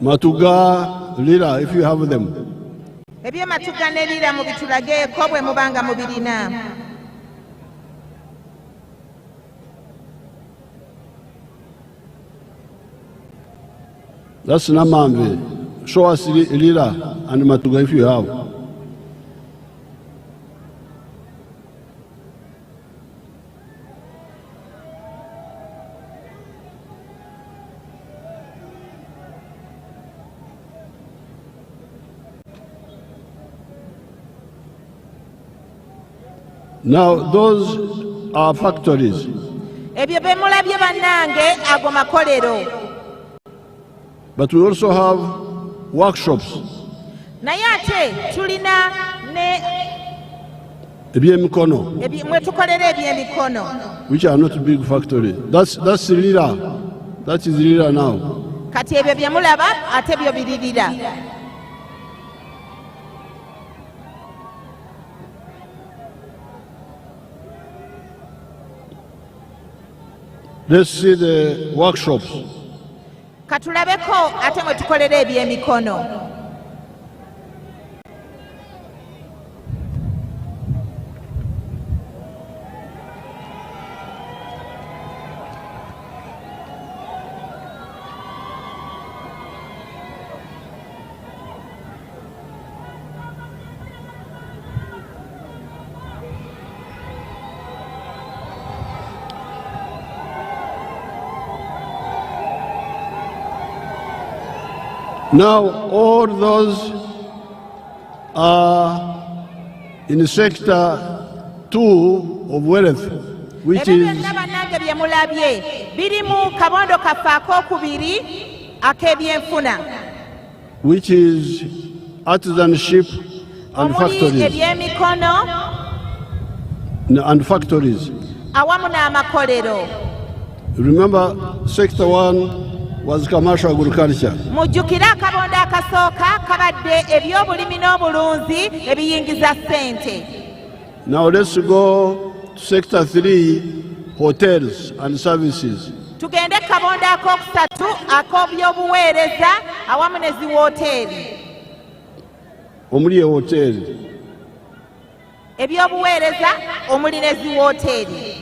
[SPEAKER 8] Matuga, Lira, if you have them.
[SPEAKER 1] Eby'ematuga ne lira mu bitulageeko bwe mubanga mubirina.
[SPEAKER 8] That's Namambe. Show us Lira and Matuga if you have. Now, those are factories.
[SPEAKER 1] Ebyo bye mulabye bannange ago makolero.
[SPEAKER 8] But we also have workshops.
[SPEAKER 1] Naye ate tulina ne
[SPEAKER 8] Ebyemikono,
[SPEAKER 1] mwe tukolera ebyemikono.
[SPEAKER 8] which are not big factories. That's Lira. That is Lira now.
[SPEAKER 1] Kati ebyo bye mulaba ate byo biririra.
[SPEAKER 8] Let's see the workshops.
[SPEAKER 1] Katulabeko ate mwe tukolera ebyemikono.
[SPEAKER 8] Now, all those are in sector 2 of wealth, which
[SPEAKER 1] Ebyo
[SPEAKER 8] is
[SPEAKER 1] byonna bannange bye mulabye biri mu kabondo kaffe ak'okubiri ak'ebyenfuna.
[SPEAKER 8] which is artisanship and
[SPEAKER 1] Omuli
[SPEAKER 8] factories.
[SPEAKER 1] ebyemikono
[SPEAKER 8] And factories.
[SPEAKER 1] awamu n'amakolero.
[SPEAKER 8] Remember, sector 1 was commercial agriculture.
[SPEAKER 1] Mujjukire akabondo akasooka kabadde ebyobulimi n'obulunzi ebiyingiza ssente.
[SPEAKER 8] Now let's go to sector 3, hotels and services.
[SPEAKER 1] Tugende kabondo ak'okusatu ak'ebyobuweereza awamu ne ziwooteeri.
[SPEAKER 8] Omuli hotel.
[SPEAKER 1] Ebyobuweereza omuli ne ziwooteeri.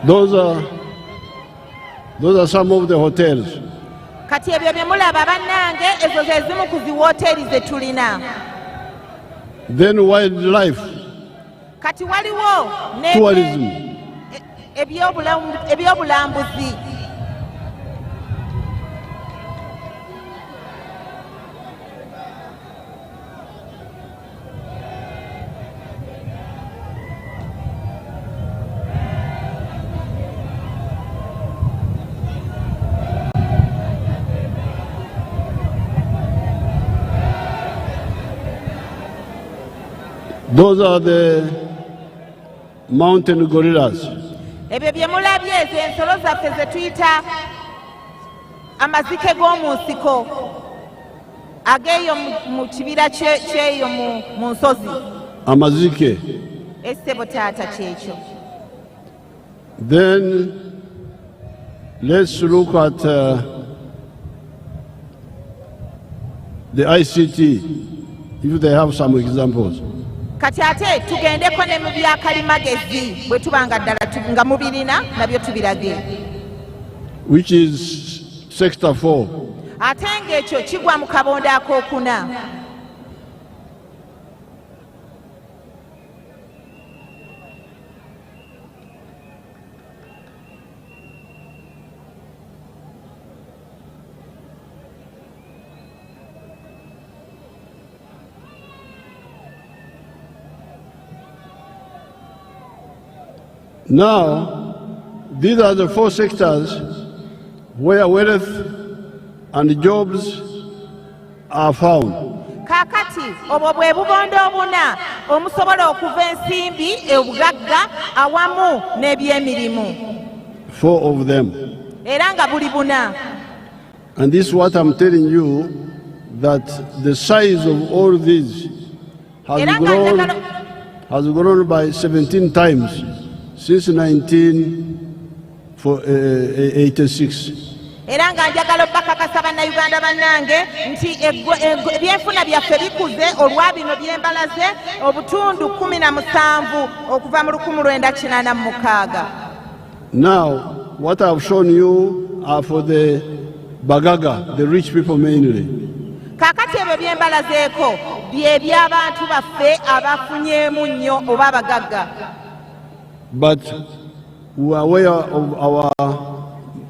[SPEAKER 8] Those are some of the hotels.
[SPEAKER 1] Kati ebyo bye mulaba bannange ezo ze zimu ku ziwooteeri ze tulina.
[SPEAKER 8] Then wildlife,
[SPEAKER 1] Kati waliwo
[SPEAKER 8] tourism.
[SPEAKER 1] ebyobulambuzi.
[SPEAKER 8] Those are the mountain gorillas.
[SPEAKER 1] Ebyo bye mulabye ezo ensolo zaffe ze tuyita amazike g'omu nsiko ageeyo mu kibira kyeyo mu nsozi.
[SPEAKER 8] Amazike.
[SPEAKER 1] Essebo taata kyekyo.
[SPEAKER 8] Then let's look at the ICT, if they have some examples.
[SPEAKER 1] Kati ate tugendeko ne mu byakalimagezi bwe tubanga ddala nga mubirina nabyo tubirage.
[SPEAKER 8] Which is sector 4.
[SPEAKER 1] Ate ng'ekyo kigwa mu kabondo ak'okuna.
[SPEAKER 8] Now, these are the 4 sectors where wealth and jobs are found.
[SPEAKER 1] Kaakati obwo bwe bubondo obuna omusobola okuva ensimbi obugagga awamu n'ebyemirimu.
[SPEAKER 8] 4 of them.
[SPEAKER 1] Era nga buli buna.
[SPEAKER 8] And this is what I'm telling you, that the size of all these has grown by 17 times since 1986.
[SPEAKER 1] Era nga njagala obbakakasa bannayuganda bannange nti ebyenfuna byaffe bikuze olwa bino byembalaze obutundu 17 okuva mu 1986.
[SPEAKER 8] Now, what I've shown you are for the Bagaga, the rich people mainly.
[SPEAKER 1] Kakati ebyo byembalazeeko bye by'abantu baffe abafunyeemu nnyo oba abagagga.
[SPEAKER 8] But we are aware of our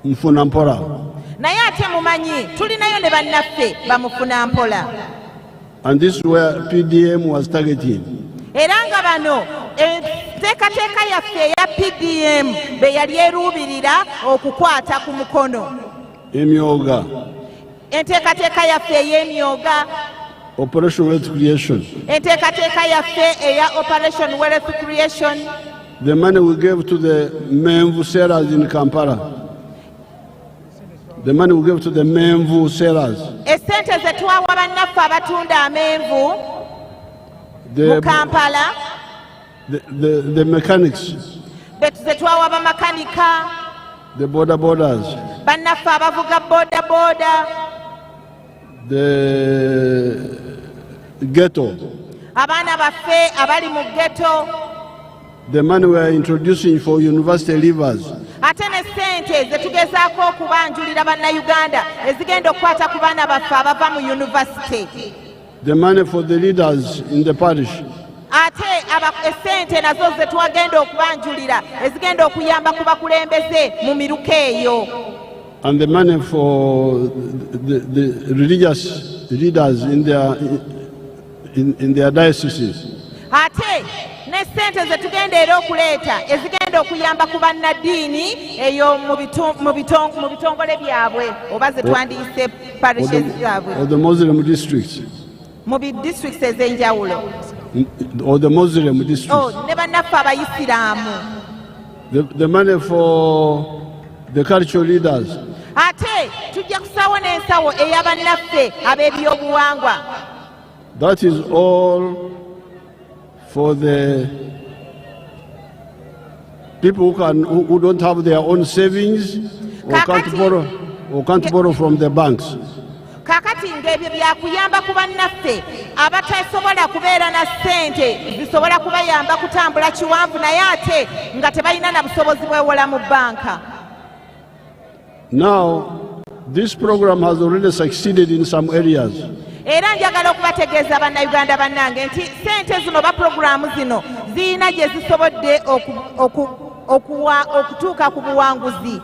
[SPEAKER 8] Mfunampora.
[SPEAKER 1] Naye ate mumanyi tulinayo ne bannaffe bamufunampola.
[SPEAKER 8] And this is where PDM was targeting.
[SPEAKER 1] Era nga bano enteekateeka yaffe eya PDM be yali eruubirira okukwata ku mukono.
[SPEAKER 8] Emyoga.
[SPEAKER 1] Enteekateeka yaffe ey'emyoga.
[SPEAKER 8] Operation Wealth Creation.
[SPEAKER 1] Enteekateeka yaffe eya Operation Wealth Creation.
[SPEAKER 8] The money we gave to the Menvu sellers in Kampala. The money we gave to the Menvu sellers.
[SPEAKER 1] Esente ze twawa bannaffe abatunda amenvu mu Kampala.
[SPEAKER 8] The mechanics.
[SPEAKER 1] Ze twawa bamakanika.
[SPEAKER 8] The borders.
[SPEAKER 1] Bannaffe abavuga boda.
[SPEAKER 8] The ghetto.
[SPEAKER 1] Abaana baffe abali mu ghetto.
[SPEAKER 8] The money we are introducing for university leavers.
[SPEAKER 1] Ate ne sente ze tugezaako okubanjulira bannayuganda ezigenda okukwata ku baana baffe abava mu university.
[SPEAKER 8] The money for the leaders in the parish.
[SPEAKER 1] Ate esente nazo ze twagenda okubanjulira ezigenda okuyamba ku bakulembeze mu miruka eyo.
[SPEAKER 8] And the money for the religious leaders in their dioceses.
[SPEAKER 1] Ate ne sente ze tugenda era okuleeta ezigenda okuyamba ku bannaddiini eyo mu bitongole byabwe oba ze twandiyise parishes zaabwe.
[SPEAKER 8] Or the Muslim districts.
[SPEAKER 1] Mu districts ez'enjawulo.
[SPEAKER 8] Or the Muslim districts.
[SPEAKER 1] Ne bannaffe abayisiraamu.
[SPEAKER 8] The money for the cultural leaders.
[SPEAKER 1] Ate tujja kusawo n'ensawo ey'abannaffe ab'ebyobuwangwa.
[SPEAKER 8] That is all for the people who don't have their own savings or can't borrow from the banks.
[SPEAKER 1] Kakati ng'ebyo byakuyamba ku bannaffe abatasobola kubeera na ssente zisobola kubayamba kutambula kiwanvu naye ate nga tebalina na busobozi bwewola mu banka.
[SPEAKER 8] Now, this program has already succeeded in some areas.
[SPEAKER 1] Era njagala okubategeeza bannayuganda bannange nti ssente zino ba puroguramu zino ziyina gye zisobodde okutuuka ku buwanguzi.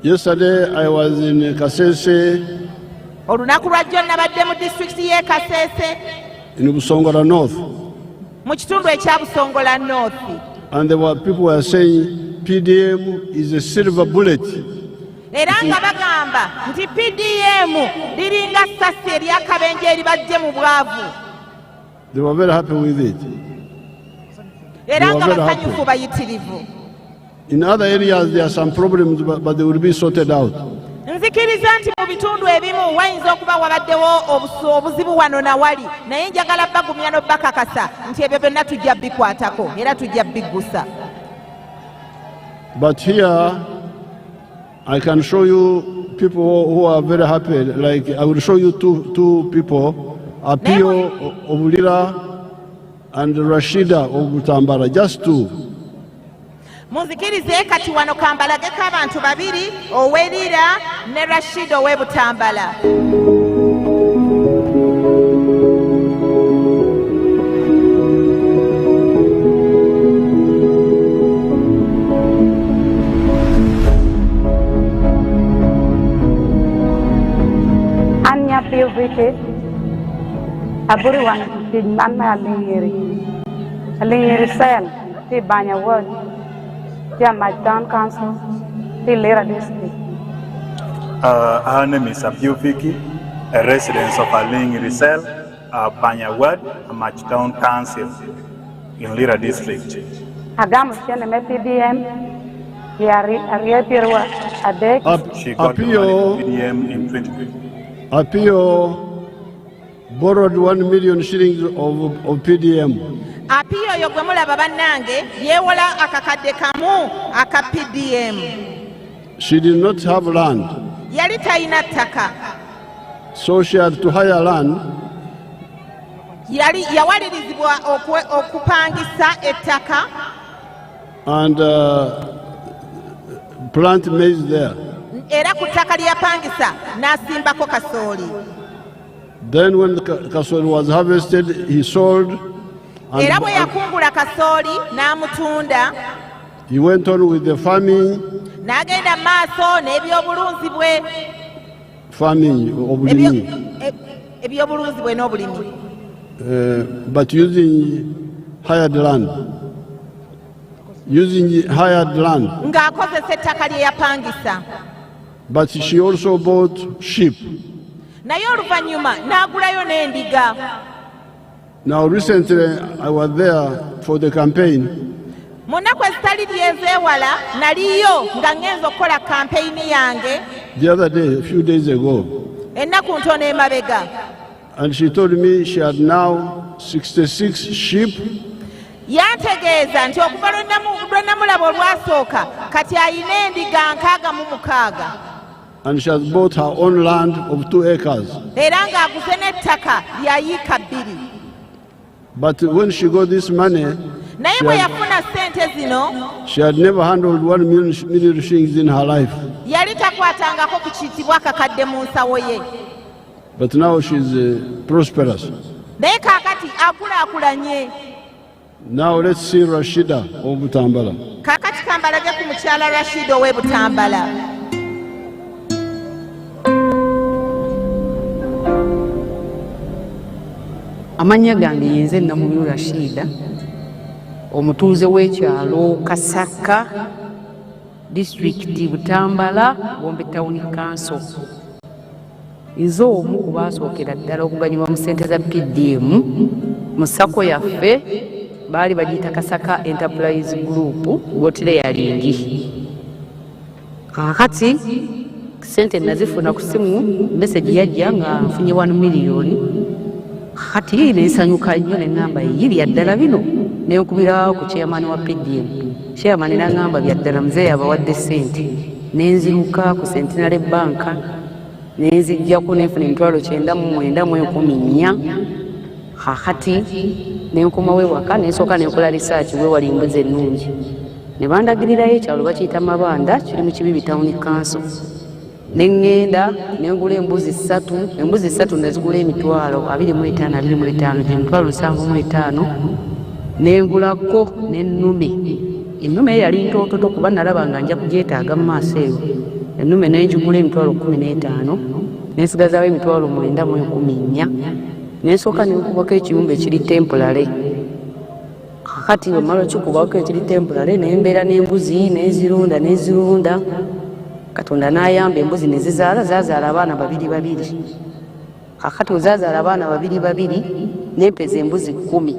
[SPEAKER 8] Yesterday I was in Kasese.
[SPEAKER 1] Olunaku lwajjo nabadde mu disitulikiti y'e Kasese.
[SPEAKER 8] In Busongola North.
[SPEAKER 1] Mu kitundu ekya Busongola North.
[SPEAKER 8] And people were saying PDM is a silver bullet.
[SPEAKER 1] Era nga bagamba nti PDM liringa ssasi ery'akabenje eribajje mu bwavu.
[SPEAKER 8] They were very happy with it.
[SPEAKER 1] Era nga basanyufu bayitirivu.
[SPEAKER 8] In other areas there are some problems but they will be sorted out.
[SPEAKER 1] Nzikiriza nti mu bitundu ebimu wayinza okuba wabaddewo obuzibu wano na wali naye njagala bagumya n'obbakakasa nti ebyo byonna tujja bikwatako era tujja biggusa.
[SPEAKER 8] But here I can show you people who are very happy. Like I will show you two people, Apio Obulira and Rashida Obutambara, just two.
[SPEAKER 1] Munzikirize kati wano kambalageko abantu babiri Owelira ne Rashida ow'Ebutambala.
[SPEAKER 9] Vite aburi wan ti manna alingiri sel ti banya word ti my town council ti Lira district.
[SPEAKER 10] Our name is Abiofiki, a resident of Alingiri Cell, Banya Ward, Amach Town Council in Lira district.
[SPEAKER 9] Agam chene me PDM ya riepirwa
[SPEAKER 10] She got the money from PDM in 2020.
[SPEAKER 8] Apio borrowed 1 million shillings of PDM.
[SPEAKER 1] Apio yo gwe mulaba bannange yewola akakadde kamu aka PDM.
[SPEAKER 8] She did not have land.
[SPEAKER 1] Yali talina ttaka.
[SPEAKER 8] So she had to hire land.
[SPEAKER 1] Yali yawalirizibwa okupangisa ettaka.
[SPEAKER 8] And plant maize there.
[SPEAKER 1] Era ku ttaka lyapangisa n'asimbako kasooli.
[SPEAKER 8] Then when the kasooli was harvested, he sold.
[SPEAKER 1] Era bwe yakungula kasooli n'amutunda.
[SPEAKER 8] He went on with the farming.
[SPEAKER 1] N'agenda maaso n'ebyobulunzi bwe.
[SPEAKER 8] Farming, obulimi.
[SPEAKER 1] Ebyobulunzi bwe n'obulimi.
[SPEAKER 8] But using hired land. Using hired land.
[SPEAKER 1] Ng'akozesa ettaka lye yapangisa.
[SPEAKER 8] But she also bought sheep.
[SPEAKER 1] Naye oluvannyuma n'agulayo n'endiga.
[SPEAKER 8] Now recently I was there for the campaign.
[SPEAKER 1] Mu nnaku ezitali ly'ezeewala naliyo nga ngenza okukola kampeyini yange.
[SPEAKER 8] The other day, a few days ago.
[SPEAKER 1] Ennaku ntono emabega.
[SPEAKER 8] And she told me she had now 66 sheep.
[SPEAKER 1] Yantegeeza nti okuva lwe namulaba olwasooka kati ayina endiga 66.
[SPEAKER 8] And she has bought her own land of 2 acres.
[SPEAKER 1] Era ng'aguze n'ettaka lya yiika 2.
[SPEAKER 8] But when she got this money,
[SPEAKER 1] naye bwe yafuna ssente zino,
[SPEAKER 8] she had never handled 1 million shillings in her life.
[SPEAKER 1] Yali takwatangako ku kiitibwa akakadde mu nsawo ye.
[SPEAKER 8] But now she's prosperous.
[SPEAKER 1] Naye kaakati akulaakulanye.
[SPEAKER 8] Now let's see Rashida of Butambala.
[SPEAKER 1] Kaakati kambalage ku mukyala Rashida ow'e Butambala.
[SPEAKER 11] Amanya gange yenze Namuliro Rashida, omutuuze w'ekyalo Kasaka, District Butambala, Gombe Town Council. Nze omu ku baasookera ddala okuganyulwa mu ssente za PDM mu sako yaffe baali bagiyita Kasaka Enterprise Group wotire yalingi. Kaakati ssente nazifuna ku simu, message yajja nga nfunye 1 million. Kati nesanyuka nnyo ne ngamba bya ddala bino ne nkubira ku chairman wa PDM. Chairman n'angamba bya ddala mzee yabawadde ssente. Nenziruka ku Centenary Bank nenzijjako nenfuna 9,914. Kakati nenkomawo ewaka nensooka nenkola research wewali embuzi ennungi. Ne bandagirirayo ekyalo bakiyita Mabanda kiri mu Kibibi Town Council. Nengenda nengula embuzi 3, embuzi 3 nazigula $25,25, $7,500. Nengulako n'ennume. Ennume yali ntototo kuba nalaba nga nja kugyetaaga mu maaso eyo. Ennume n'engigula $15,000, nensigazaawo $9,914. Nensooka nenkubako ekiyumba ekiri temporary. Kakati omala okikubako ekiri temporary nembeera n'embuzi nezirunda. Katonda n'ayamba embuzi ne zazaala abaana 2. Kakati ozazaala abaana 2 nempeza embuzi 10.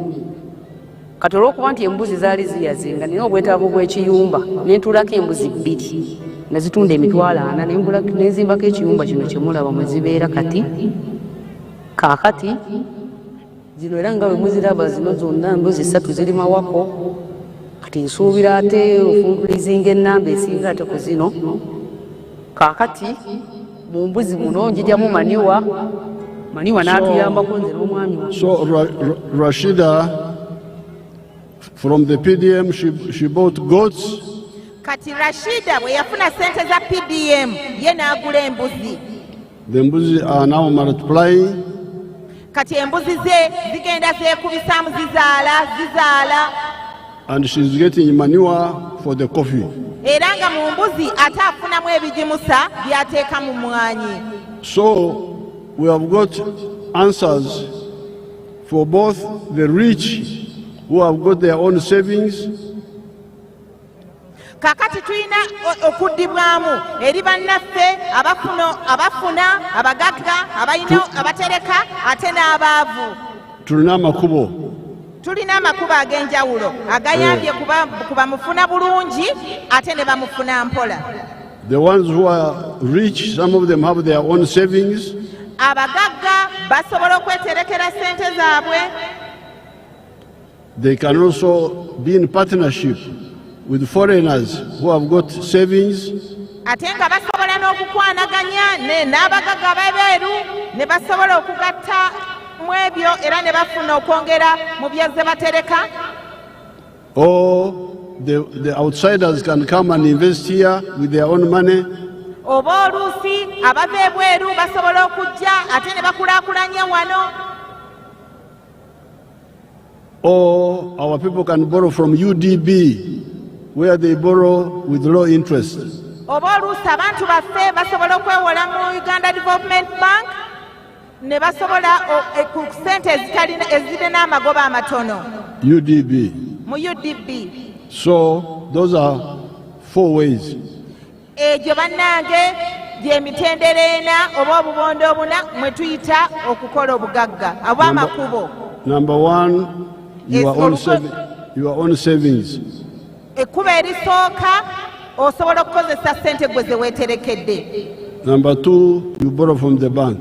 [SPEAKER 11] Kati olw'okuba nti embuzi zaali ziyaze nga nina obwetaavu bw'ekiyumba nentuulako embuzi 2 nazitunda $40,000 nenzimbako ekiyumba kino kyemulaba mwe zibeera kati. Kaakati zino era nga bwe muziraba zino zonna embuzi 3 ziri mawako. Kati nsuubira ate ofunkulizinga ennamba esinga ate ku zino. Kaakati mu mbuzi muno njijjamu maniwa n'atuyambako nze n'omwami.
[SPEAKER 8] So Rashida from the PDM she bought goats.
[SPEAKER 1] Kati Rashida bwe yafuna ssente za PDM ye n'agula embuzi.
[SPEAKER 8] The embuzi are now multiplying.
[SPEAKER 1] Kati embuzi ze zigenda zeekubisaamu zizaala.
[SPEAKER 8] And she's getting manure for the coffee.
[SPEAKER 1] Era nga mu mbuzi ate afunamu ebigimusa by'ateeka mu mwanyi.
[SPEAKER 8] So we have got answers for both the rich who have got their own savings.
[SPEAKER 1] Kakati tulina okuddibwamu eri bannaffe abafuna abagagga abatereka ate n'abaavu.
[SPEAKER 8] Tulina amakubo.
[SPEAKER 1] Tulina amakubo ag'enjawulo agayambye kuba mufuna bulungi ate ne bamufuna mpola.
[SPEAKER 8] The ones who are rich, some of them have their own savings.
[SPEAKER 1] Abagagga basobola okweterekera ssente zaabwe.
[SPEAKER 8] They can also be in partnership with foreigners who have got savings.
[SPEAKER 1] Ate nga basobola n'okukwanaganya n'abagagga abeebeeru ne basobola okugatta mu ebyo era ne bafuna okwongera mu byazze batereka.
[SPEAKER 8] Or the outsiders can come and invest here with their own money.
[SPEAKER 1] Oba oluusi abava ebweru basobola okujja ate ne bakulaakulanya wano.
[SPEAKER 8] Or our people can borrow from UDB, where they borrow with low interest.
[SPEAKER 1] Oba oluusi abantu baffe basobola okwewola mu Uganda Development Bank ne basobola ku ssente ezirina n'amagoba amatono.
[SPEAKER 8] UDB.
[SPEAKER 1] Mu UDB.
[SPEAKER 8] So those are 4 ways.
[SPEAKER 1] Egyo bannange gy'emitendera ena oba obubondo obuna mwe tuyita okukola obugagga abw'amakubo.
[SPEAKER 8] Number 1, your own savings.
[SPEAKER 1] Ekkubo erisooka osobola okukozesa ssente gwe ze weeterekedde.
[SPEAKER 8] Number 2, you borrow from the bank.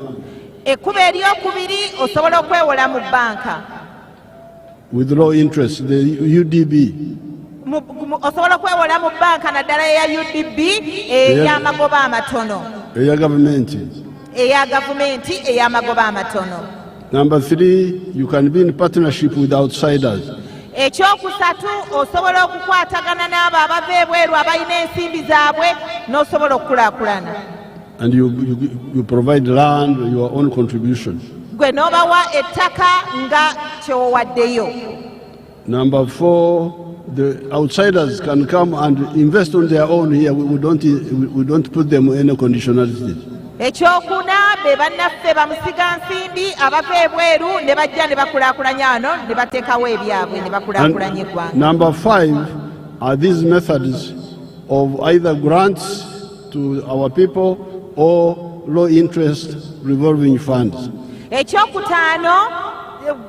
[SPEAKER 1] Ekkubo eryokubiri osobola okwewola mu banka.
[SPEAKER 8] With low interest, the UDB.
[SPEAKER 1] Osobola okwewola mu banka naddala eya UDB ey'amagoba amatono.
[SPEAKER 8] Eya gavumenti.
[SPEAKER 1] Eya gavumenti ey'amagoba amatono.
[SPEAKER 8] Number 3, you can be in partnership with outsiders.
[SPEAKER 1] Ekyokusatu osobola okukwatagana n'abo abava ebweru abalina ensimbi zaabwe n'osobola okukulaakulana.
[SPEAKER 8] And you provide land, your own contribution.
[SPEAKER 1] Gwe n'obawa ettaka nga kyowaddeyo.
[SPEAKER 8] Number 4, the outsiders can come and invest on their own here. We don't put them in any conditionality.
[SPEAKER 1] Ekyokuna be bannaffe bamusiga nsimbi abava ebweru ne bajja ne bakulaakulanya wano ne bateekawo ebyabwe ne bakulaakulanya eggwanga.
[SPEAKER 8] Number 5 are these methods of either grants to our people or low interest revolving funds.
[SPEAKER 1] Ekyokutaano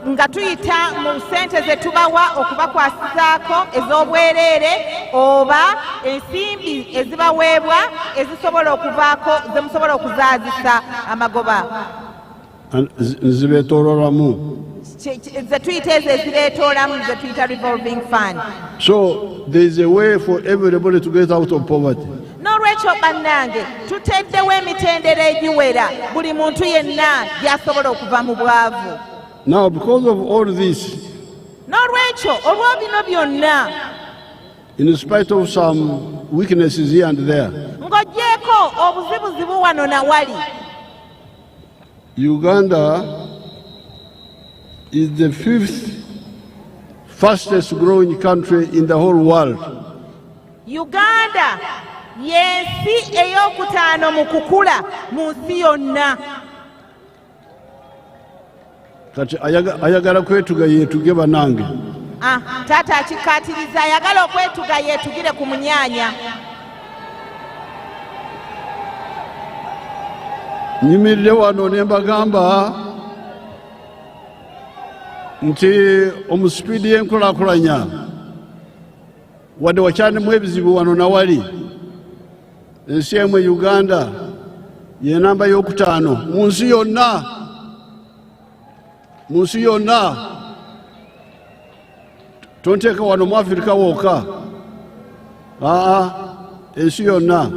[SPEAKER 1] nga tuyita mu ssente ze tubawa okubakwasizaako ez'obwereere oba ensimbi ezibaweebwa ezisobola okuvaako ze musobola okuzaazisa amagoba.
[SPEAKER 8] Zibeetoololamu.
[SPEAKER 1] Ze tuyita ezo ezibeetoolamu ze tuyita revolving fund.
[SPEAKER 8] So there is a way for everybody to get out of poverty.
[SPEAKER 1] N'olwekyo bannange tuteddewo emitendera egiwera buli muntu yenna gy'asobola okuva mu bwavu.
[SPEAKER 8] Now, because of all this,
[SPEAKER 1] n'olwekyo olwa bino byonna,
[SPEAKER 8] in spite of some weaknesses here and there,
[SPEAKER 1] ng'oggyeko obuzibuzibu wano na wali,
[SPEAKER 8] Uganda is the 5th fastest growing country in the whole world.
[SPEAKER 1] Uganda y'ensi ey'okutaano mu kukula mu nsi yonna.
[SPEAKER 8] Kati ayagala kwetuga yeetuge bannange.
[SPEAKER 1] Taata akikkaatiriza ayagala okwetuga yeetugire ku munyaanya.
[SPEAKER 8] Nyimirire wano ne mbagamba nti omusipiidi y'enkulaakulanya wadde wakyalimu ebizibu wano na wali, ensi emu Uganda ye namba y'okutaano mu nsi yonna. Mu nsi yonna, tonteeka wano mu Afirika wokka, ensi yonna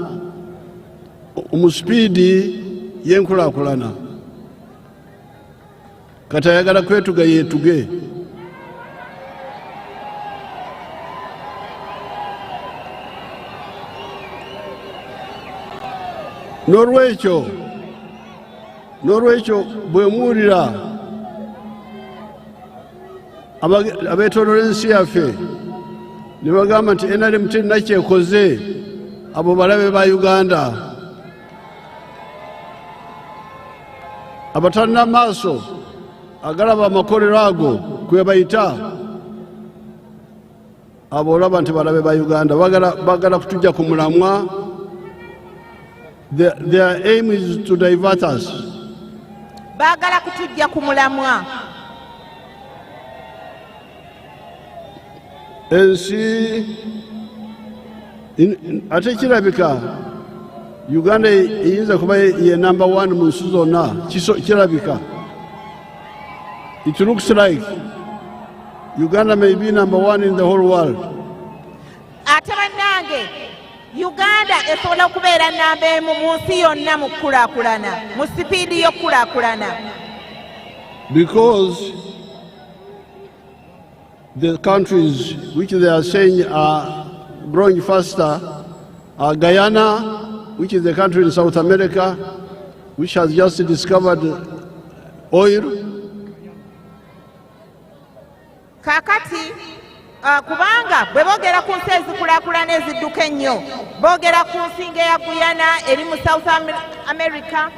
[SPEAKER 8] omusipiidi y'enkulaakulana. Kati ayagala kwetuga yeetuge. N'olwekyo bwe muwulira abeetooloola ensi yaffe ne bagamba nti NRM tennakyekoze, abo balabe ba Uganda abatalina maaso agalaba amakolero ago kwe bayita, abo olaba nti balabe ba Uganda bagala kutujja ku mulamwa. Their aim is to divert us.
[SPEAKER 1] Bagala kutujja ku mulamwa.
[SPEAKER 8] Ensi ate kirabika Uganda is kuba ye number 1 mu nsi zonna kirabika. It looks like Uganda may be number 1 in the whole world.
[SPEAKER 1] Ate bannange Uganda esobola okubeera namba emu mu nsi yonna mu kukulaakulana mu sipiidi y'okukulaakulana.
[SPEAKER 8] Because the countries which they are saying are growing faster are Guyana, which is a country in South America, which has just discovered oil.
[SPEAKER 1] Kakati kubanga bwe boogera ku nsi ezikulaakulana ezidduka ennyo boogera ku nsinga ya Guyana eri mu South America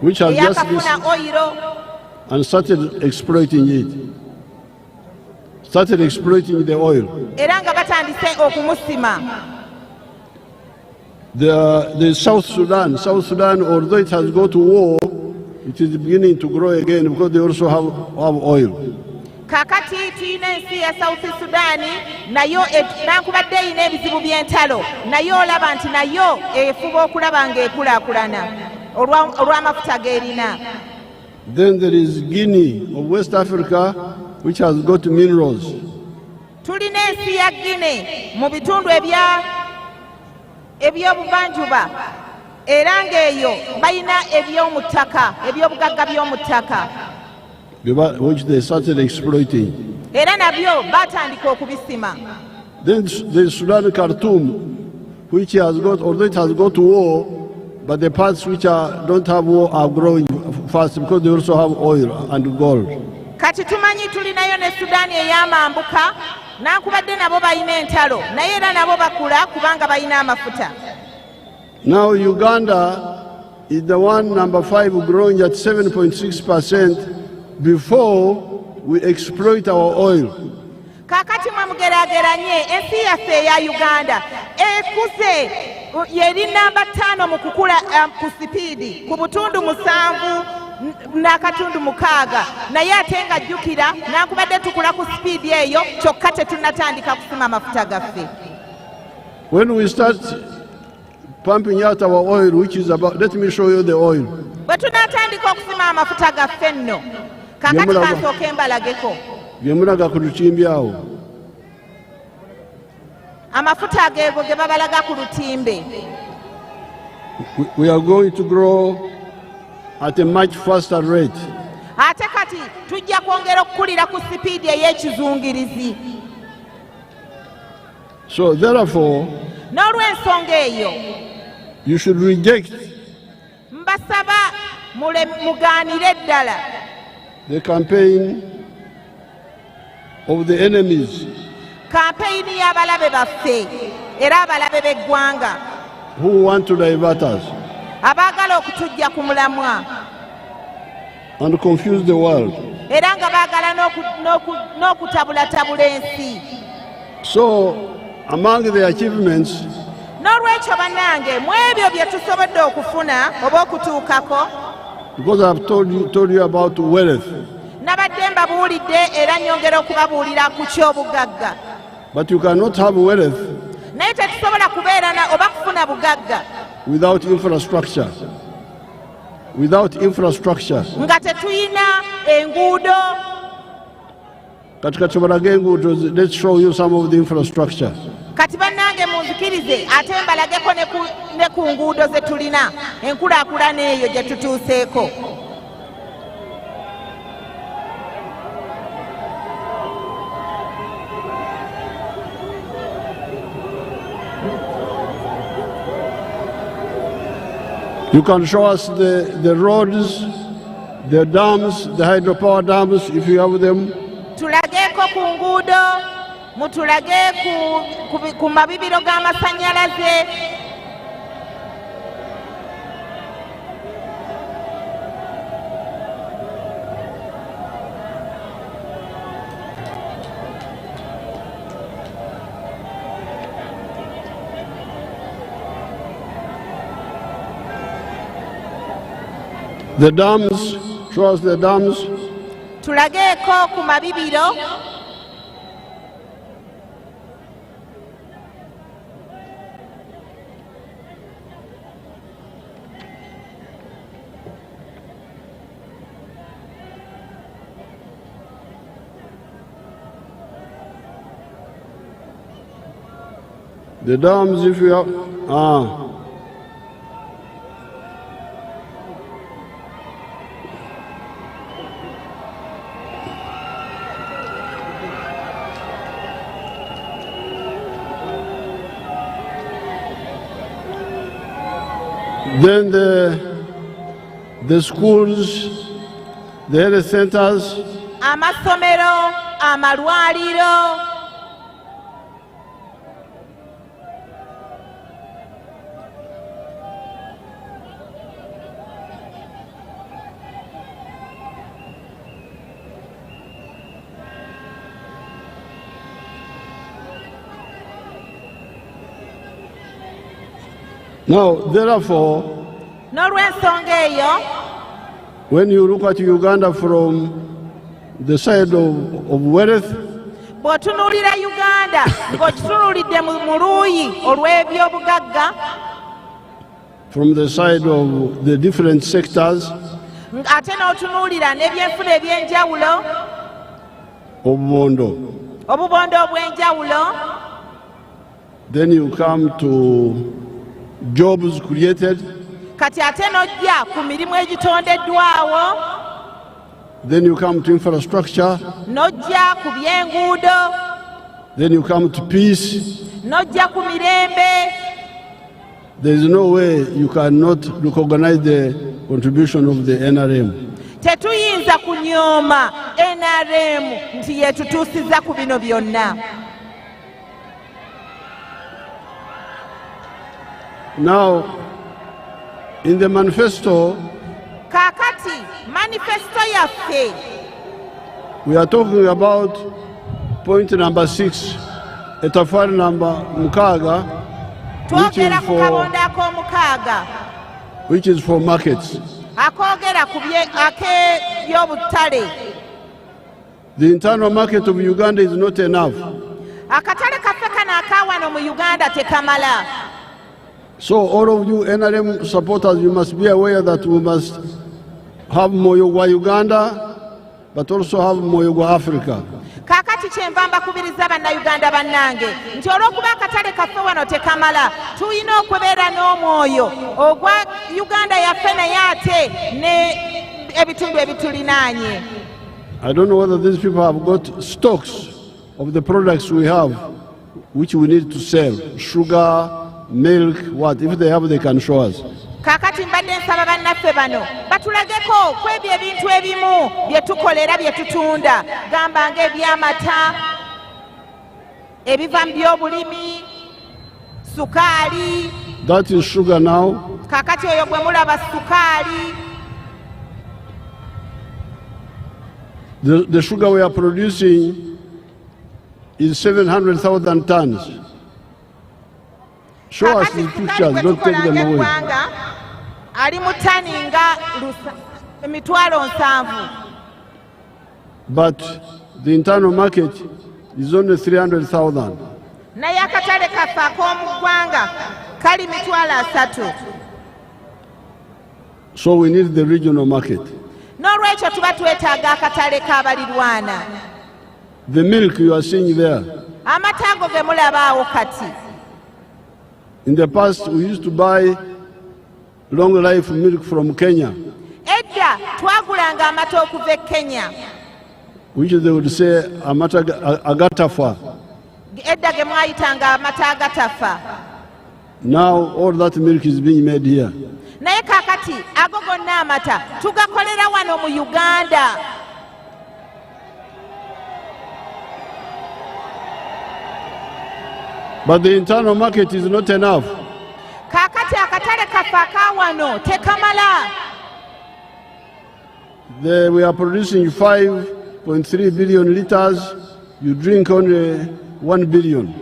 [SPEAKER 8] which has just
[SPEAKER 1] eyakafuna oil
[SPEAKER 8] and started exploiting it. Started exploiting the oil.
[SPEAKER 1] era nga batandise okumusima.
[SPEAKER 8] The South Sudan, although it has gone to war, it is beginning to grow again because they also have oil.
[SPEAKER 1] Kakati tuyina ensi ya South Sudan nayo nankubadde eyina ebizibu by'entalo nayo olaba nti nayo efuba okulaba ng'ekulaakulana olw'amafuta g'erina.
[SPEAKER 8] Then there is Guinea of West Africa, which has got minerals.
[SPEAKER 1] Tulina ensi ya Guinea mu bitundu eby'obuvanjuba era ng'eyo balina eby'obugagga by'omu ttaka
[SPEAKER 8] which they started exploiting.
[SPEAKER 1] era nabyo batandika okubisima.
[SPEAKER 8] Then the Sudan Khartoum, which has got, although it has got to war, but the parts which don't have war are growing fast because they also have oil and gold.
[SPEAKER 1] Kati tumanyi tulinayo ne Sudan ey'amambuka nankubadde nabo balina entalo naye era nabo bakula kubanga balina amafuta.
[SPEAKER 8] Now Uganda is the one number 5 growing at 7.6% before we exploit our oil.
[SPEAKER 1] Kakati mwamugeraageranye ensi yaffe eya Uganda ekuze yeri namba 5 mu kukula ku sipiidi ku butundu 7 n'akatundu 6 naye ate nga jjukira nankubadde tukula ku sipiidi eyo kyokka tetunnatandika kusima amafuta gaffe.
[SPEAKER 8] When we start pumping out our oil, which is about, let me show you the oil.
[SPEAKER 1] Bwe tunatandika okusima amafuta gaffe nno kakati kansooke mbalageko
[SPEAKER 8] byemulaga ku lutimbi awo
[SPEAKER 1] amafuta ageego ge babalaga ku lutimbe.
[SPEAKER 8] We are going to grow at a much faster rate.
[SPEAKER 1] Ate kati tujja kwongera okukulira ku sipiidi ey'ekizungirizi.
[SPEAKER 8] So therefore,
[SPEAKER 1] n'olw'ensonga eyo
[SPEAKER 8] you should reject
[SPEAKER 1] mbasaba mugaanire ddala
[SPEAKER 8] the campaign of the enemies
[SPEAKER 1] kampeyini y'abalabe baffe era abalabe b'eggwanga
[SPEAKER 8] who want to divert us
[SPEAKER 1] abaagala okutujja ku mulamwa
[SPEAKER 8] and confuse the world.
[SPEAKER 1] era nga baagala n'okutabulatabula ensi.
[SPEAKER 8] So among the achievements,
[SPEAKER 1] n'olwekyo bannange mu ebyo bye tusobodde okufuna oba okutuukako,
[SPEAKER 8] because I have told you about wealth,
[SPEAKER 1] nabadde mbabuulidde era nnyongera okubabuulira ku ky'obugagga.
[SPEAKER 8] but you cannot have wealth
[SPEAKER 1] naye tetusobola kubeera oba kufuna bugagga
[SPEAKER 8] without infrastructure.
[SPEAKER 1] Nga tetuyina enguudo.
[SPEAKER 8] Katika tubalage enguudo, let's show you some of the infrastructure.
[SPEAKER 1] Kati bannange munzikirize ate mbalageko ne ku nguudo ze tulina enkulaakulana eyo gye tutuuseeko.
[SPEAKER 8] You can show us the roads, the dams, the hydropower dams, if you have them.
[SPEAKER 1] Tulageeko ku nguudo, mutulage ku mabibiro g'amasannyalaze.
[SPEAKER 8] The dams, show us the dams.
[SPEAKER 1] Tulageeko ku mabibiro.
[SPEAKER 8] The dams, if you have, then the schools, the health centers,
[SPEAKER 1] amasomero, amalwaliro,
[SPEAKER 8] now, therefore,
[SPEAKER 1] n'olw'ensonga eyo,
[SPEAKER 8] when you look at Uganda from the side of wealth,
[SPEAKER 1] bw'otunuulira Uganda ng'okitunuulidde mu luuyi olw'ebyobugagga,
[SPEAKER 8] from the side of the different sectors,
[SPEAKER 1] ate n'otunuulira n'ebyenfuna eby'enjawulo,
[SPEAKER 8] obubondo,
[SPEAKER 1] obwenjawulo,
[SPEAKER 8] then you come to jobs created,
[SPEAKER 1] kati ate n'ojja ku mirimu egitondeddwawo,
[SPEAKER 8] then you come to infrastructure,
[SPEAKER 1] n'ojja ku by'enguudo,
[SPEAKER 8] then you come to peace.
[SPEAKER 1] n'ojja ku mirembe.
[SPEAKER 8] There is no way you cannot recognize the contribution of the NRM.
[SPEAKER 1] Tetuyinza kunyooma NRM nti yetutuusiza ku bino byonna.
[SPEAKER 8] Now, in the manifesto,
[SPEAKER 1] Kaakati manifesto yaffe
[SPEAKER 8] we are talking about point number 6, etafari number mukaaga,
[SPEAKER 1] twogera ku kabonda ak'omukaaga
[SPEAKER 8] which is for markets.
[SPEAKER 1] akoogera ku by'obutale.
[SPEAKER 8] The internal market of Uganda is not enough.
[SPEAKER 1] Akatale kaffe kano akaawano mu Uganda tekamala.
[SPEAKER 8] So all of you NRM supporters, you must be aware that we must have Moyogwa Uganda, but also have Moyogwa Africa.
[SPEAKER 1] Kaakati kyenva mbakubiriza bannayuganda bannange nti olw'okuba akatale kaffe wano tekamala, tulina okubeera n'omwoyo ogwa Uganda yaffe naye ate ne ebitundu ebitulinaanye.
[SPEAKER 8] I don't know whether these people have got stocks of the products we have, which we need to sell, sugar, milk, what. If they have, they can show us.
[SPEAKER 1] Kaakati mbadde nsaba bannaffe bano batulageko ku ebyo ebintu ebimu bye tukolera bye tutunda, gamba ng'ebyamata, ebiva mu by'obulimi, sukaali.
[SPEAKER 8] That is sugar now.
[SPEAKER 1] Kaakati oyo gwe mulaba sukaali.
[SPEAKER 8] The sugar we are producing is 700,000 tons. Show us the pictures, don't take them away.
[SPEAKER 1] Ali mu ttani nga 7,000.
[SPEAKER 8] But the internal market is only 300,000.
[SPEAKER 1] Naye akatale kaffe ak'omu ggwanga kali 300,000.
[SPEAKER 8] So we need the regional market.
[SPEAKER 1] N'olwekyo tuba twetaaga akatale k'abalirwana.
[SPEAKER 8] The milk you are seeing there.
[SPEAKER 1] Amata ago ge mulabaawo kati.
[SPEAKER 8] In the past, we used to buy long life milk from Kenya,
[SPEAKER 1] Edda twagulanga amata okuva e Kenya.
[SPEAKER 8] which they would say amata agatafa.
[SPEAKER 1] Edda ge mwayitanga amata agatafa.
[SPEAKER 8] Now all that milk is being made here.
[SPEAKER 1] Naye kaakati ago gonna amata tugakolera wano mu Uganda.
[SPEAKER 8] But the internal market is not enough.
[SPEAKER 1] Kaakati akatale kaffe akaawano tekamala.
[SPEAKER 8] We are producing 5.3 billion liters. You drink only 1 billion.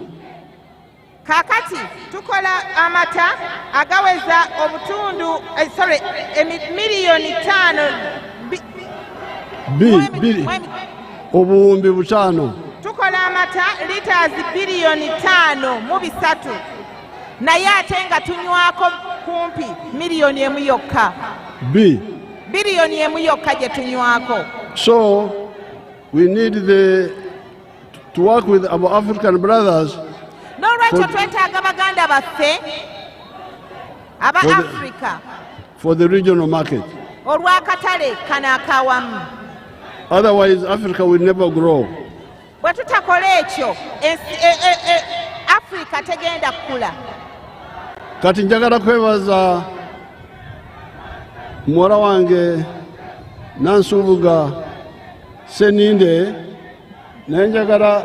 [SPEAKER 1] Kaakati tukola amata agaweza obutundu miliyoni 5
[SPEAKER 8] obuwumbi butano.
[SPEAKER 1] Tukola amata liters biliyoni 5.3, naye ate nga tunywako kumpi miliyoni 1 yokka. Biliyoni 1 yokka gye tunywako.
[SPEAKER 8] So we need to work with our African brothers
[SPEAKER 1] nolwekyo twetaaga baganda baffe aba Africa
[SPEAKER 8] for the regional market.
[SPEAKER 1] olw'akatale kano akawamu.
[SPEAKER 8] Otherwise, Africa will never grow.
[SPEAKER 1] bwe tutakola ekyo Africa tegenda kukula.
[SPEAKER 8] Kati njagala kwebaza muwala wange Nansubuga Seninde, naye njagala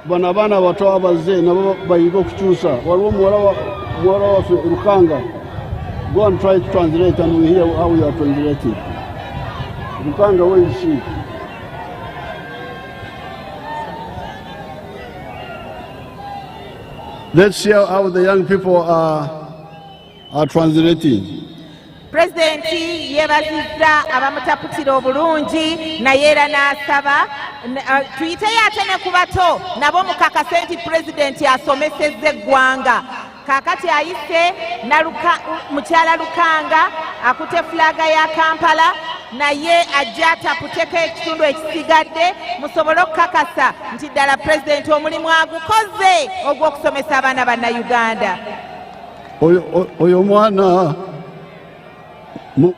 [SPEAKER 8] bano abaana bato abazze nabo bayiga okukyusa. Waliwo muwala waffe Lukanga. Go and try to translate and we hear how you are translating. Lukanga, where is she? Let's see how the young people are translating.
[SPEAKER 1] President yeebazizza abamutaputira obulungi naye era n'asaba tuyiteyo ate ne ku bato nabo mukakase nti President asomesezza eggwanga. Kaakati ayise mukyala Lukanga akute fulaga ya Kampala naye ajja ataputeko ekitundu ekisigadde musobole okukakasa nti ddala President omulimu agukoze ogw'okusomesa abaana bannayuganda.
[SPEAKER 8] Oyo mwana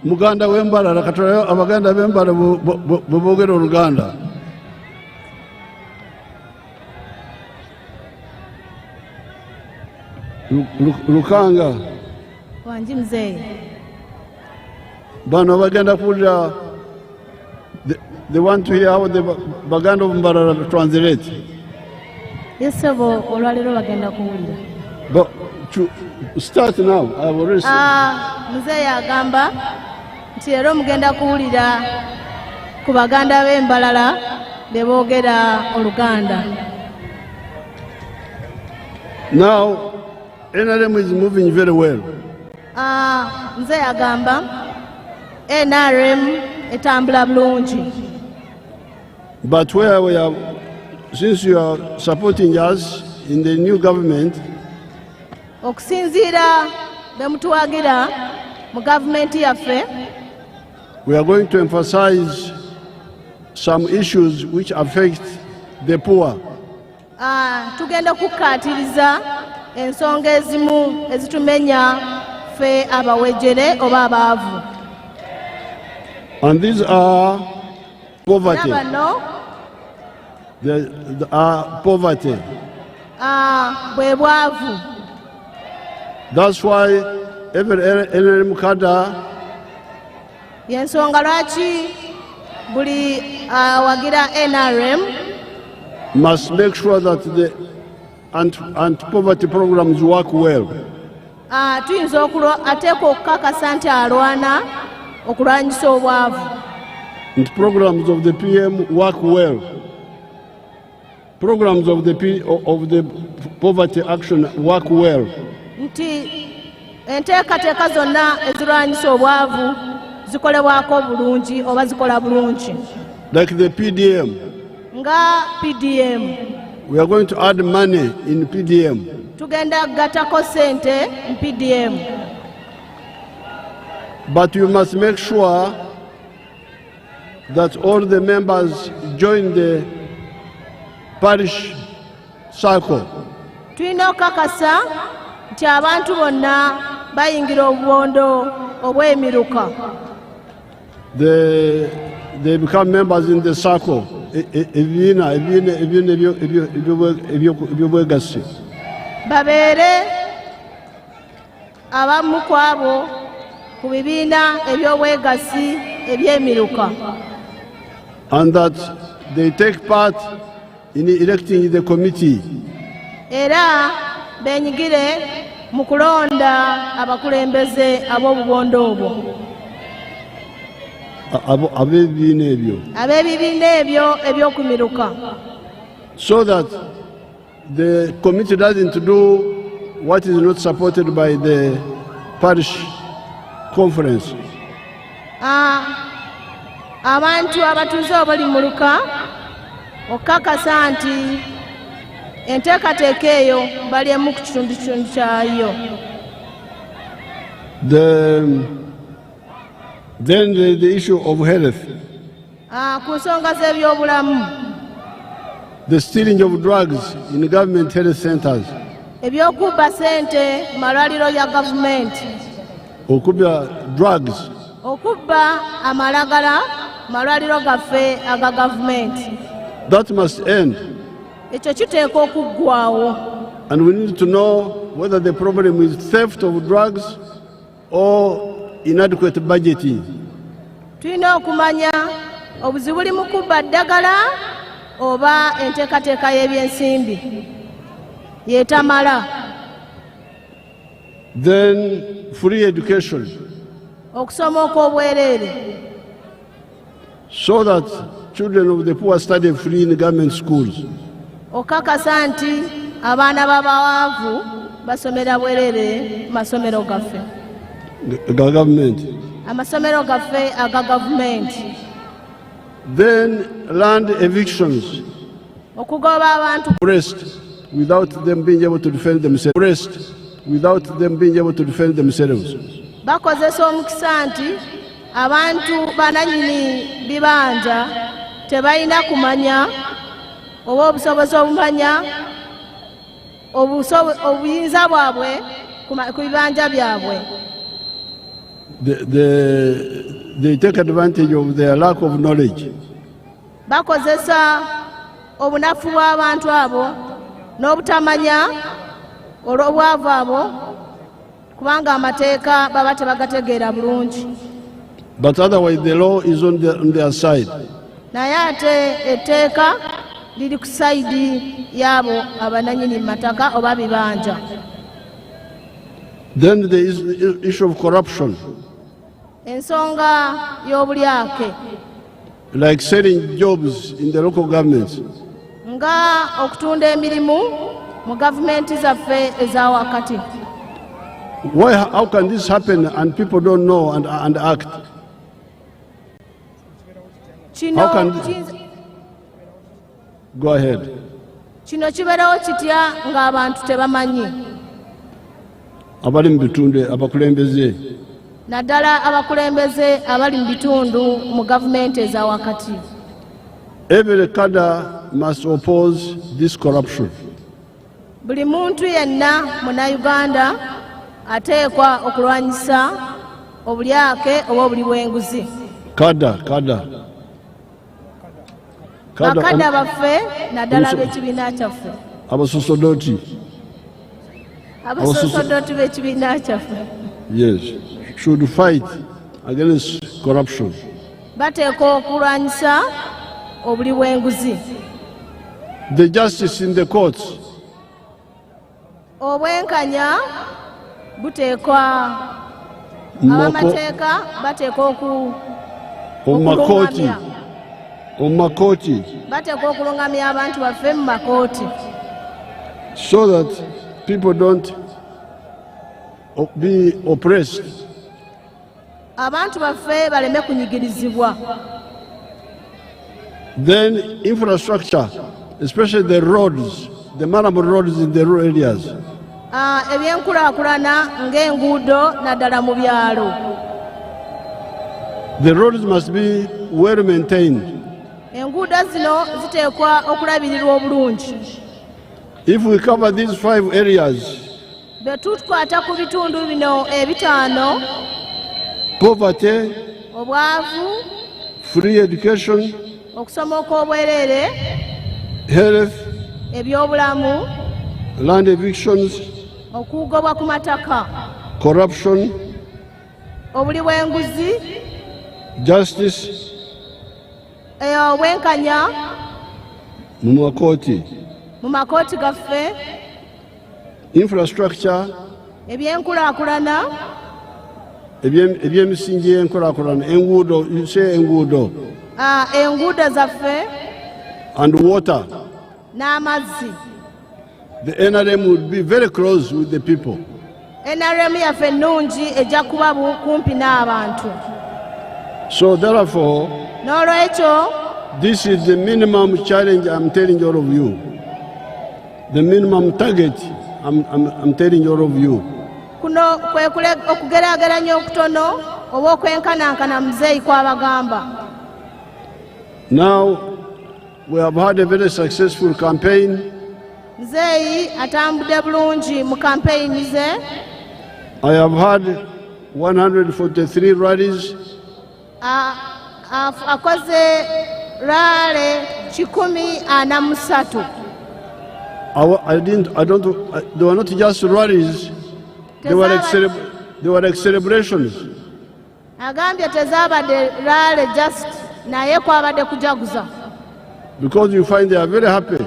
[SPEAKER 8] muganda w'embalala katolayo abaganda b'embala bwe boogera Oluganda. Lukanga
[SPEAKER 12] wanji mzee
[SPEAKER 8] bano bagenda kuwulira, they want to hear how the baganda of Mbalala translate.
[SPEAKER 12] yesebo olwalero bagenda kuwulira.
[SPEAKER 8] But to start now, I have already said.
[SPEAKER 12] Mzee yagamba nti leero mugenda kuwulira ku baganda b'Embalala be boogera Oluganda.
[SPEAKER 8] Now NRM is moving very well.
[SPEAKER 12] Mzee yagamba NRM etambula bulungi.
[SPEAKER 8] But where we are, since you are supporting us in the new government,
[SPEAKER 12] okusinziira be mutuwagira mu gavumenti yaffe,
[SPEAKER 8] we are going to emphasize some issues which affect the poor.
[SPEAKER 12] Tugenda kukkaatiriza ensonga ezimu ezitumenya ffe abawejjere oba abaavu.
[SPEAKER 8] And these are poverty.
[SPEAKER 12] Bano
[SPEAKER 8] poverty.
[SPEAKER 12] bwe bwavu.
[SPEAKER 8] That's why every NRM cadre
[SPEAKER 12] yensonga lwaki buli wagira NRM
[SPEAKER 8] must make sure that the anti-poverty programs work well.
[SPEAKER 12] Tuyinza ateekwa okukakasa nti alwana okulwanyisa obwavu.
[SPEAKER 8] And programs of the PM work well. Programs of the poverty action work well.
[SPEAKER 12] Nti enteekateeka zonna ezirwanyisa obwavu zikolebwako bulungi oba zikola bulungi.
[SPEAKER 8] Like the PDM.
[SPEAKER 12] Nga PDM.
[SPEAKER 8] We are going to add money in PDM.
[SPEAKER 12] Tugenda gatako sente in PDM.
[SPEAKER 8] But you must make sure that all the members join the parish circle.
[SPEAKER 12] Tulina okukakasa nti abantu bonna bayingira obubondo obw'emiruka.
[SPEAKER 8] They become members in the circle. Ebyobwegassi.
[SPEAKER 12] Babeere abamu ku abo ku bibiina eby'obwegassi eby'emiruka.
[SPEAKER 8] And that they take part in electing the committee.
[SPEAKER 12] Era benyigire mu kulonda abakulembeze ab'obubondo obwo.
[SPEAKER 8] Ab'ebibiina ebyo eby'okumiruka.
[SPEAKER 12] So
[SPEAKER 8] that the committee doesn't do what is not supported by the parish conference.
[SPEAKER 12] Abantu abatuuze abali mu luka okukakasa nti enteekateeka eyo baliemu ku kitundu kyayo.
[SPEAKER 8] Then the issue of health.
[SPEAKER 12] Ku nsonga z'ebyobulamu.
[SPEAKER 8] The stealing of drugs in government health centers.
[SPEAKER 12] ebyokubba ssente mu malwaliro ya gavumenti,
[SPEAKER 8] okubya drugs,
[SPEAKER 12] okubba amalagala mu malwaliro gaffe aga gavumenti.
[SPEAKER 8] that must end.
[SPEAKER 12] Ekyo kiteekwa okuggwaawo.
[SPEAKER 8] And we need to know whether the problem is theft of drugs or inadequate budgeting.
[SPEAKER 12] Tulina okumanya obuzibu buli mu kubba ddagala oba enteekateeka y'ebyensimbi yeetamala.
[SPEAKER 8] Then free education,
[SPEAKER 12] Okusoma okw'obwereere,
[SPEAKER 8] so that children of the poor study free in government schools.
[SPEAKER 12] okakasa nti abaana b'abawaavu basomera bwereere mu masomero gaffe,
[SPEAKER 8] Government.
[SPEAKER 12] amasomero gaffe aga gavumenti.
[SPEAKER 8] Then land evictions,
[SPEAKER 12] Okugoba abantu
[SPEAKER 8] arrest without them being able to defend themselves. Arrest without them being able to defend themselves.
[SPEAKER 12] bakozesa omukisa nti abantu bananyini bibanja tebalina kumanya oba obusobozi obumanya obuyinza bwabwe ku bibanja byabwe.
[SPEAKER 8] They take advantage of their lack of knowledge.
[SPEAKER 12] Bakozesa obunafu bw'abantu abo n'obutamanya olw'obwavu abo kubanga amateeka baba tebagategeera bulungi.
[SPEAKER 8] But otherwise the law is on their side.
[SPEAKER 12] Naye ate etteeka liri ku sayidi y'abo abananyini mataka oba bibanja.
[SPEAKER 8] Then there is the issue of corruption,
[SPEAKER 12] Ensonga y'obulyake
[SPEAKER 8] like selling jobs in the local governments.
[SPEAKER 12] nga okutunda emirimu mu gavumenti zaffe eza wakati.
[SPEAKER 8] How can this happen and people don't know and act? How can go ahead?
[SPEAKER 12] Kino kibeerawo kitya ng'abantu tebamanyi,
[SPEAKER 8] Abali mu bitundu abakulembeze.
[SPEAKER 12] naddala abakulembeze abali mu bitundu mu gavumenti eza wakati.
[SPEAKER 8] Every cadre must oppose this corruption.
[SPEAKER 12] Buli muntu yenna Munnayuganda ateekwa okulwanyisa obulyake oba obuli bw'enguzi. Bakadda baffe naddala b'ekibiina kyaffe,
[SPEAKER 8] Abasosodoti.
[SPEAKER 12] abasosodoti b'ekibiina kyaffe
[SPEAKER 8] Yes, should fight against corruption.
[SPEAKER 12] bateekwa okulwanyisa obuli bw'enguzi.
[SPEAKER 8] The justice in the courts,
[SPEAKER 12] Obwenkanya buteekwa, abamateeka bateekwa
[SPEAKER 8] Makoti,
[SPEAKER 12] bateekwa okulungamya abantu baffe mu makooti
[SPEAKER 8] so that people don't be oppressed.
[SPEAKER 12] abantu baffe baleme kunyigirizibwa.
[SPEAKER 8] Then infrastructure, especially the roads, the malleable roads in the rural areas.
[SPEAKER 12] Ebyenkulaakulana ng'enguudo naddala mu byalo.
[SPEAKER 8] The roads must be well maintained.
[SPEAKER 12] Enguudo zino ziteekwa okulabirirwa obulungi.
[SPEAKER 8] If we cover these 5 areas,
[SPEAKER 12] bwe tukwata ku bitundu bino ebitaano:
[SPEAKER 8] poverty,
[SPEAKER 12] obwavu,
[SPEAKER 8] free education,
[SPEAKER 12] okusoma okw'obwereere,
[SPEAKER 8] health,
[SPEAKER 12] ebyobulamu,
[SPEAKER 8] land evictions,
[SPEAKER 12] okugobwa ku mataka,
[SPEAKER 8] corruption,
[SPEAKER 12] obuli bw'enguzi,
[SPEAKER 8] justice,
[SPEAKER 12] obwenkanya
[SPEAKER 8] mu
[SPEAKER 12] makooti gaffe,
[SPEAKER 8] infrastructure,
[SPEAKER 12] ebyenkulaakulana,
[SPEAKER 8] ebyemisingi y'enkulaakulana, enguudo, enguudo,
[SPEAKER 12] enguudo zaffe,
[SPEAKER 8] and water.
[SPEAKER 12] n'amazzi.
[SPEAKER 8] The NRM would be very close with the people.
[SPEAKER 12] NRM yaffe ennungi ejja kuba kumpi n'abantu.
[SPEAKER 8] So therefore,
[SPEAKER 12] N'olwekyo
[SPEAKER 8] this is the minimum challenge I'm telling all of you. The minimum target I'm telling all of you.
[SPEAKER 12] kuno kwe okugeraageranya okutono oba okwenkanankana muzeeyi kw'abagamba.
[SPEAKER 8] Now, we have had a very successful campaign
[SPEAKER 12] Muzeeyi atambudde bulungi mu campaign ze.
[SPEAKER 8] I have had 143 rallies.
[SPEAKER 12] Akoze Raare 143.
[SPEAKER 8] They were not just rallies. They were like celebrations.
[SPEAKER 12] Agambye tezaabadde Raare just naye kwabadde kujaguza.
[SPEAKER 8] Because you find they are very happy.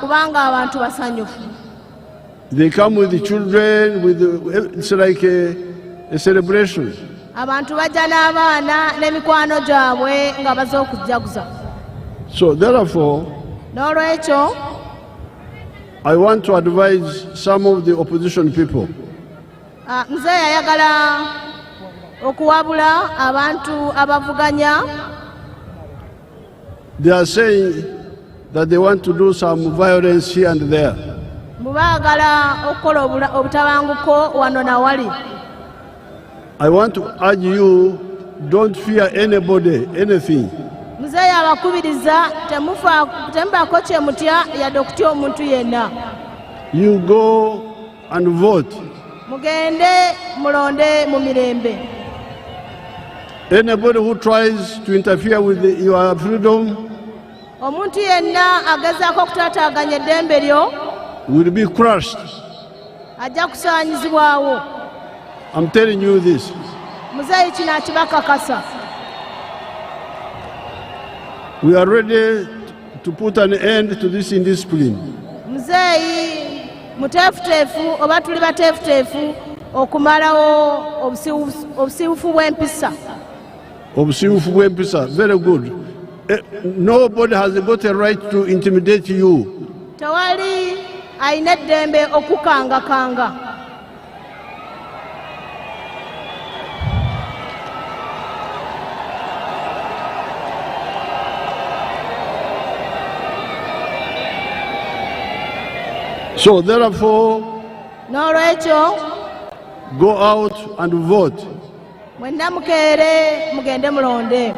[SPEAKER 12] Kubanga abantu basanyufu.
[SPEAKER 8] They come with the children, it's like a celebration.
[SPEAKER 12] Abantu bajja n'abaana n'emikwano gyabwe nga baze okujaguza.
[SPEAKER 8] So therefore,
[SPEAKER 12] n'olwekyo
[SPEAKER 8] I want to advise some of the opposition people.
[SPEAKER 12] Muzeeyi ayagala okuwabula abantu abavuganya.
[SPEAKER 8] They are saying that they want to do some violence here and there.
[SPEAKER 12] Mubaagala okukola obutabanguko wano na wali.
[SPEAKER 8] I want to urge you, don't fear anybody, anything.
[SPEAKER 12] Muzeeyi abakubiriza temubaako kye mutya yadde okutya omuntu yenna.
[SPEAKER 8] You go and vote.
[SPEAKER 12] Mugende mulonde mu mirembe.
[SPEAKER 8] Anybody who tries to interfere with your freedom
[SPEAKER 12] Omuntu yenna agezaako okutaataaganya eddembe lyo
[SPEAKER 8] will be crushed.
[SPEAKER 12] ajja kusaanyizibwawo.
[SPEAKER 8] I'm telling you this.
[SPEAKER 12] Muzeeyi kino akibakakasa.
[SPEAKER 8] We are ready to put an end to this indiscipline.
[SPEAKER 12] Muzeeyi muteefuteefu oba tuli bateefuteefu okumalawo obusiiwufu bw'empisa.
[SPEAKER 8] Obusiiwufu bw'empisa, very good. Nobody has got a right to intimidate you.
[SPEAKER 12] Tewali ayina eddembe okukangakanga.
[SPEAKER 8] So therefore,
[SPEAKER 12] n'olwekyo
[SPEAKER 8] go out and vote.
[SPEAKER 12] mwenna mukeere mugende mulonde.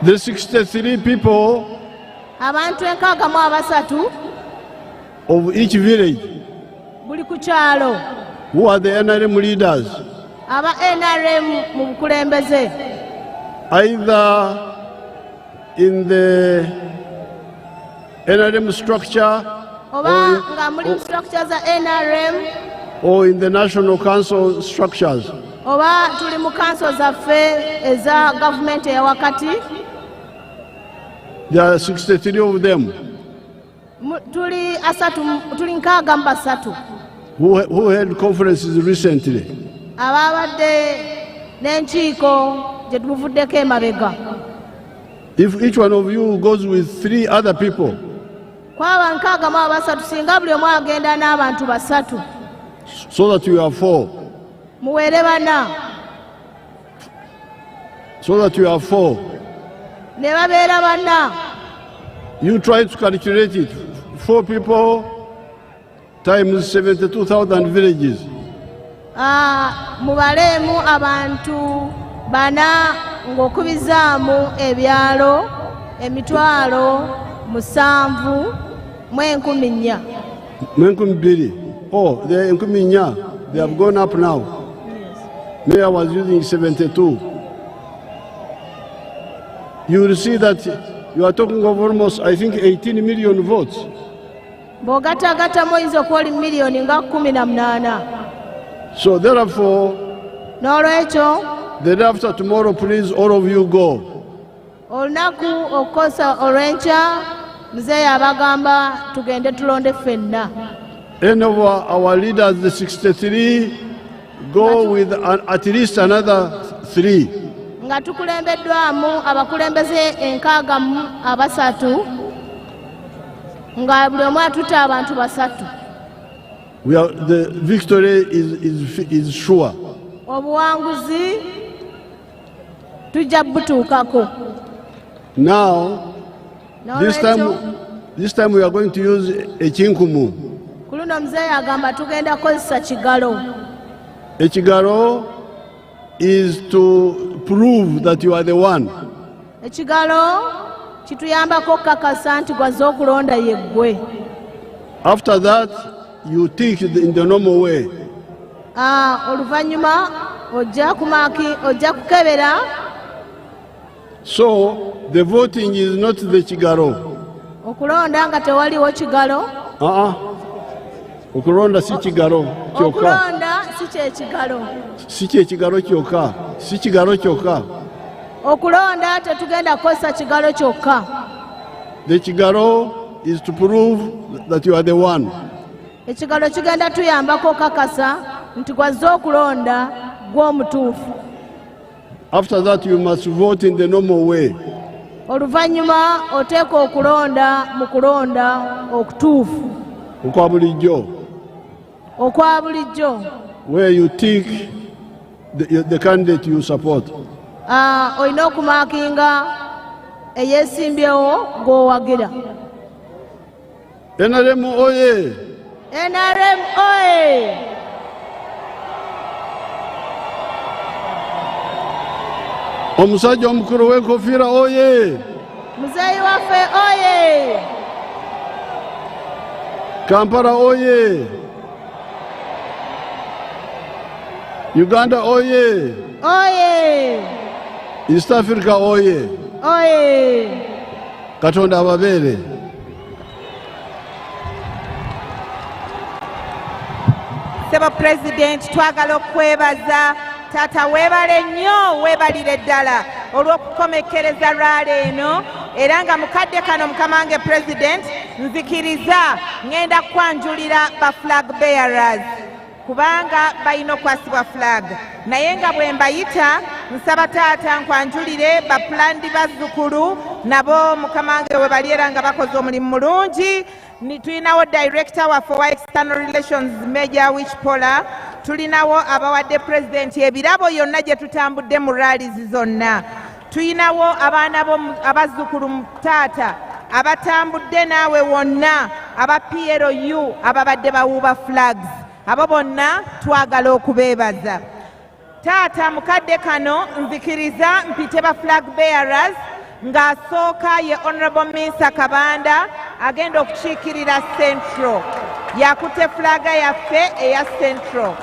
[SPEAKER 8] The 63 people
[SPEAKER 12] Abantu 63
[SPEAKER 8] of each village
[SPEAKER 12] buli ku kyalo
[SPEAKER 8] who are the NRM leaders,
[SPEAKER 12] aba NRM mu bukulembeze,
[SPEAKER 8] either in the NRM structure
[SPEAKER 12] oba nga muli structure za NRM
[SPEAKER 8] or in the National Council structures.
[SPEAKER 12] oba tuli mu council zaffe eza gavumenti eyawakati.
[SPEAKER 8] There are 63 of them
[SPEAKER 12] Tuli 63
[SPEAKER 8] who held conferences recently.
[SPEAKER 12] abaabadde n'enkiiko gye tubuvuddeko emabega.
[SPEAKER 8] If each one of you goes with 3 other people,
[SPEAKER 12] kwaba 63 singa buli omu agenda n'abantu 3
[SPEAKER 8] so that you are 4,
[SPEAKER 12] muweere 4
[SPEAKER 8] so that you are 4,
[SPEAKER 12] ne babeera 4.
[SPEAKER 8] you try to calculate it. 4 people times 72,000 villages.
[SPEAKER 12] Mubaleemu abantu 4 ng'okubizaamu ebyalo emitwalo 7 mu 14,000.
[SPEAKER 8] Oh, they have gone up now. Mayor was using 72. You will see that you are talking of almost, I think, 18 million votes.
[SPEAKER 12] Bw'ogattagattamu oyinza okuba miliyoni nga 18.
[SPEAKER 8] So therefore,
[SPEAKER 12] n'olwekyo
[SPEAKER 8] the day after tomorrow, please, all of you go.
[SPEAKER 12] olunaku okukosa olw'enkya muzeeyi abagamba tugende tulonde ffenna.
[SPEAKER 8] Any of our leaders, the 63, go with at least another 3.
[SPEAKER 12] nga tukulembeddwamu abakulembeze 63 nga buli omu atutte abantu 3.
[SPEAKER 8] The victory is sure.
[SPEAKER 12] Obuwanguzi tujja butuukako.
[SPEAKER 8] Now, this time we are going to use a chinkumu.
[SPEAKER 12] Ku luno muzeeyi agamba tugenda kozesa kigalo.
[SPEAKER 8] Ekigalo is to prove that you are the one.
[SPEAKER 12] Ekigalo kituyambako okukakasa nti gwaze okulonda yeggwe.
[SPEAKER 8] After that, you think in the normal way.
[SPEAKER 12] Oluvannyuma ojja kukebera.
[SPEAKER 8] So the voting is not the kigalo.
[SPEAKER 12] Okulonda nga tewaliwo kigalo.
[SPEAKER 8] Okulonda si kigalo kyokka.
[SPEAKER 12] Okulonda si kyekigalo.
[SPEAKER 8] Si kyekigalo kyokka. Si kigalo kyokka.
[SPEAKER 12] Okulonda tetugenda kukozesa kigalo kyokka.
[SPEAKER 8] The kigalo is to prove that you are the one.
[SPEAKER 12] Ekigalo kigenda tuyambako okakasa nti gwaze okulonda gw'omutuufu.
[SPEAKER 8] After that you must vote in the normal way.
[SPEAKER 12] Oluvannyuma oteeka okulonda mu kulonda okutuufu.
[SPEAKER 8] Okwa bulijjo.
[SPEAKER 12] Okwa bulijjo.
[SPEAKER 8] Where you think the candidate you support.
[SPEAKER 12] Olina okumaakinga eyeesimbyewo gw'owagira.
[SPEAKER 8] NRM oye!
[SPEAKER 12] NRM oye!
[SPEAKER 8] Omusajja omukulu w'enkofiira oye!
[SPEAKER 12] Muzeeyi waffe oye!
[SPEAKER 8] Kampala oye! Uganda oye!
[SPEAKER 12] Oye!
[SPEAKER 8] East Africa oye!
[SPEAKER 12] Oye!
[SPEAKER 8] Katonda ababeere.
[SPEAKER 1] Sebo President, twagala okwebaza taata weebale nnyo weebalire ddala olw'okukomekkereza Raare eno era nga mukadde kano mukama wange President nzikiriza ngenda kwanjulira ba flag bearers kubanga balina okwasibwa flag naye nga bwe mbayita nsaba taata nkwanjulire bapulandi bazzukulu nabo mukama wange we bali era nga bakoze omulimu mulungi. Tulinawo director waffe wa external relations Major Wichpola, tulinawo abawadde president ebirabo yonna gye tutambudde mu rallies zonna, tulinawo abaana abazzukulu taata abatambudde naawe wonna aba PLU ababadde bawuuba flags, abo bonna twagala okubeebaza. Taata mukadde kano nzikiriza mpite ba flag bearers ng'asooka ye Honorable Minsa Kabanda agenda okukiikirira Central, yakute flaga yaffe eya Central.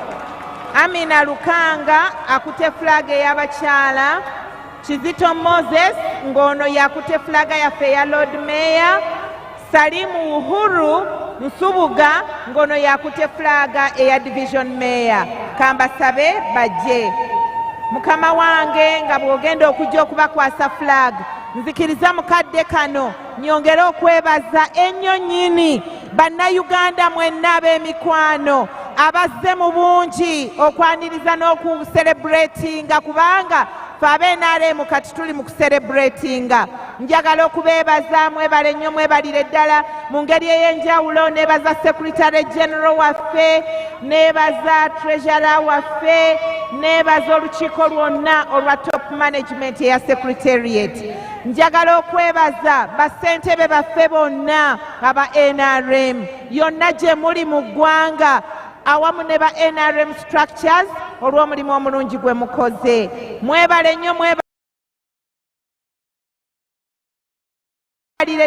[SPEAKER 1] Amina Lukanga akute flaga ey'abakyala, Kizito Moses ng'ono yakute flaga yaffe eya Lord Mayor, Salimu Uhuru Nsubuga ng'ono yakute flaga eya Division Mayor. Kambasabe bajje. Mukama wange nga bw'ogenda okujja okubakwasa flag, nzikiriza mukadde kano nyongere okwebaza ennyo nnyini bannayuganda mwenna ab'emikwano abazze mu bungi okwaniriza n'okuserebulatinga kubanga ffe ab'NRM kati tuli mu kuserebulatinga. Njagala okubeebaza mwebale nnyo mwebalire ddala mu ngeri ey'enjawulo. Neebaza Secretary General waffe, neebaza Treasurer waffe, neebaza olukiiko lwonna olwa top management eya Secretariat. Njagala okwebaza bassentebe baffe bonna aba NRM yonna gye muli mu ggwanga awamu ne ba NRM structures olw'omulimu omulungi gwe mukoze. Mwebale nnyo mwebalire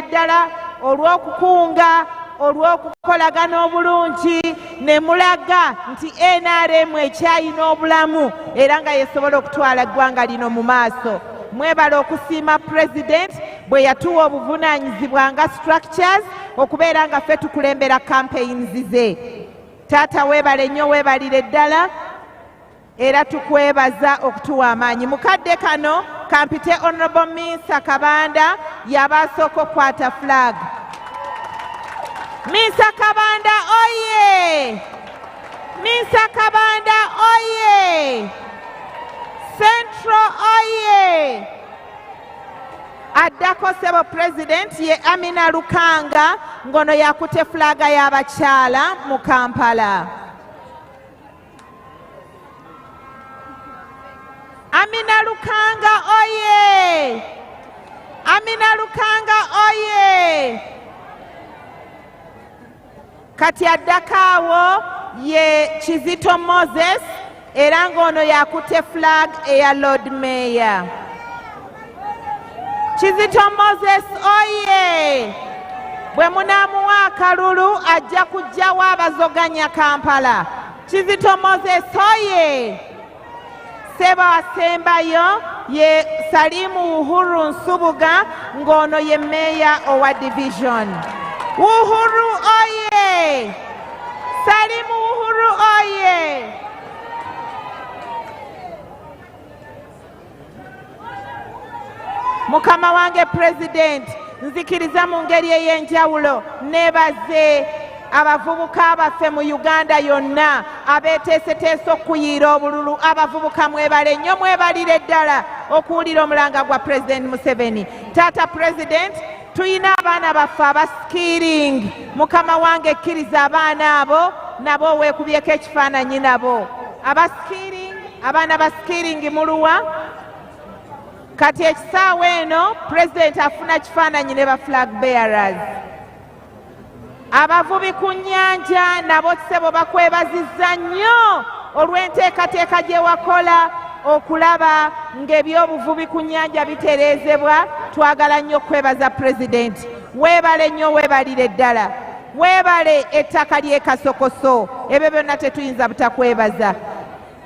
[SPEAKER 1] ddala olw'okukunga olw'okukolagana obulungi ne mulaga nti NRM ekyayina obulamu era nga yesobola okutwala eggwanga lino mu maaso. Mwebala okusiima President bwe yatuwa obuvunaanyizibwa nga structures okubeera nga ffe tukulembera campaigns ze. Taata weebale nnyo weebalire ddala era tukwebaza okutuwa amaanyi. Mukadde kano kampite Honorable Minsa Kabanda yaba asooka okukwata flag. Minsa Kabanda oye! Minsa Kabanda oye! Central oye! Addako Sebo President ye Amina Lukanga ngono yakute flaga y'abakyala mu Kampala. Amina Lukanga oye! Amina Lukanga oye! Kati addakaawo ye Kizito Moses era ng'ono yakute flag eya Lord Mayor. Kizito Moses oye! Bwe munaamuwa akalulu ajja kujjawo abazoganya Kampala. Kizito Moses oye! Ssebo asembayo ye Salimu Uhuru Nsubuga ng'ono ye meeya owa division. Uhuru oye! Salimu Uhuru oye! Mukama wange President, nzikiriza mu ngeri ey'enjawulo neebaze abavubuka baffe mu Uganda yonna abeeteeseteese okuyiira obululu. Abavubuka mwebale nnyo, mwebalire ddala okuwulira omulanga gwa President Museveni. Taata President, tuyina abaana baffe abaskiring. Mukama wange kkiriza abaana abo nabo weekubyeko ekifaananyi nabo. Abaana baskiring muluwa? Kati ekisaawa eno President afuna kifaananyi ne ba flag bearers. Abavubi ku nnyanja nabo ssebo bakwebazizza nnyo olw'enteekateeka gye wakola okulaba ng'ebyobuvubi ku nnyanja bitereezebwa. Twagala nnyo okwebaza President. Weebale nnyo, weebalire ddala. Weebale ettaka ly'e Kasokoso. Ebyo byonna tetuyinza butakwebaza.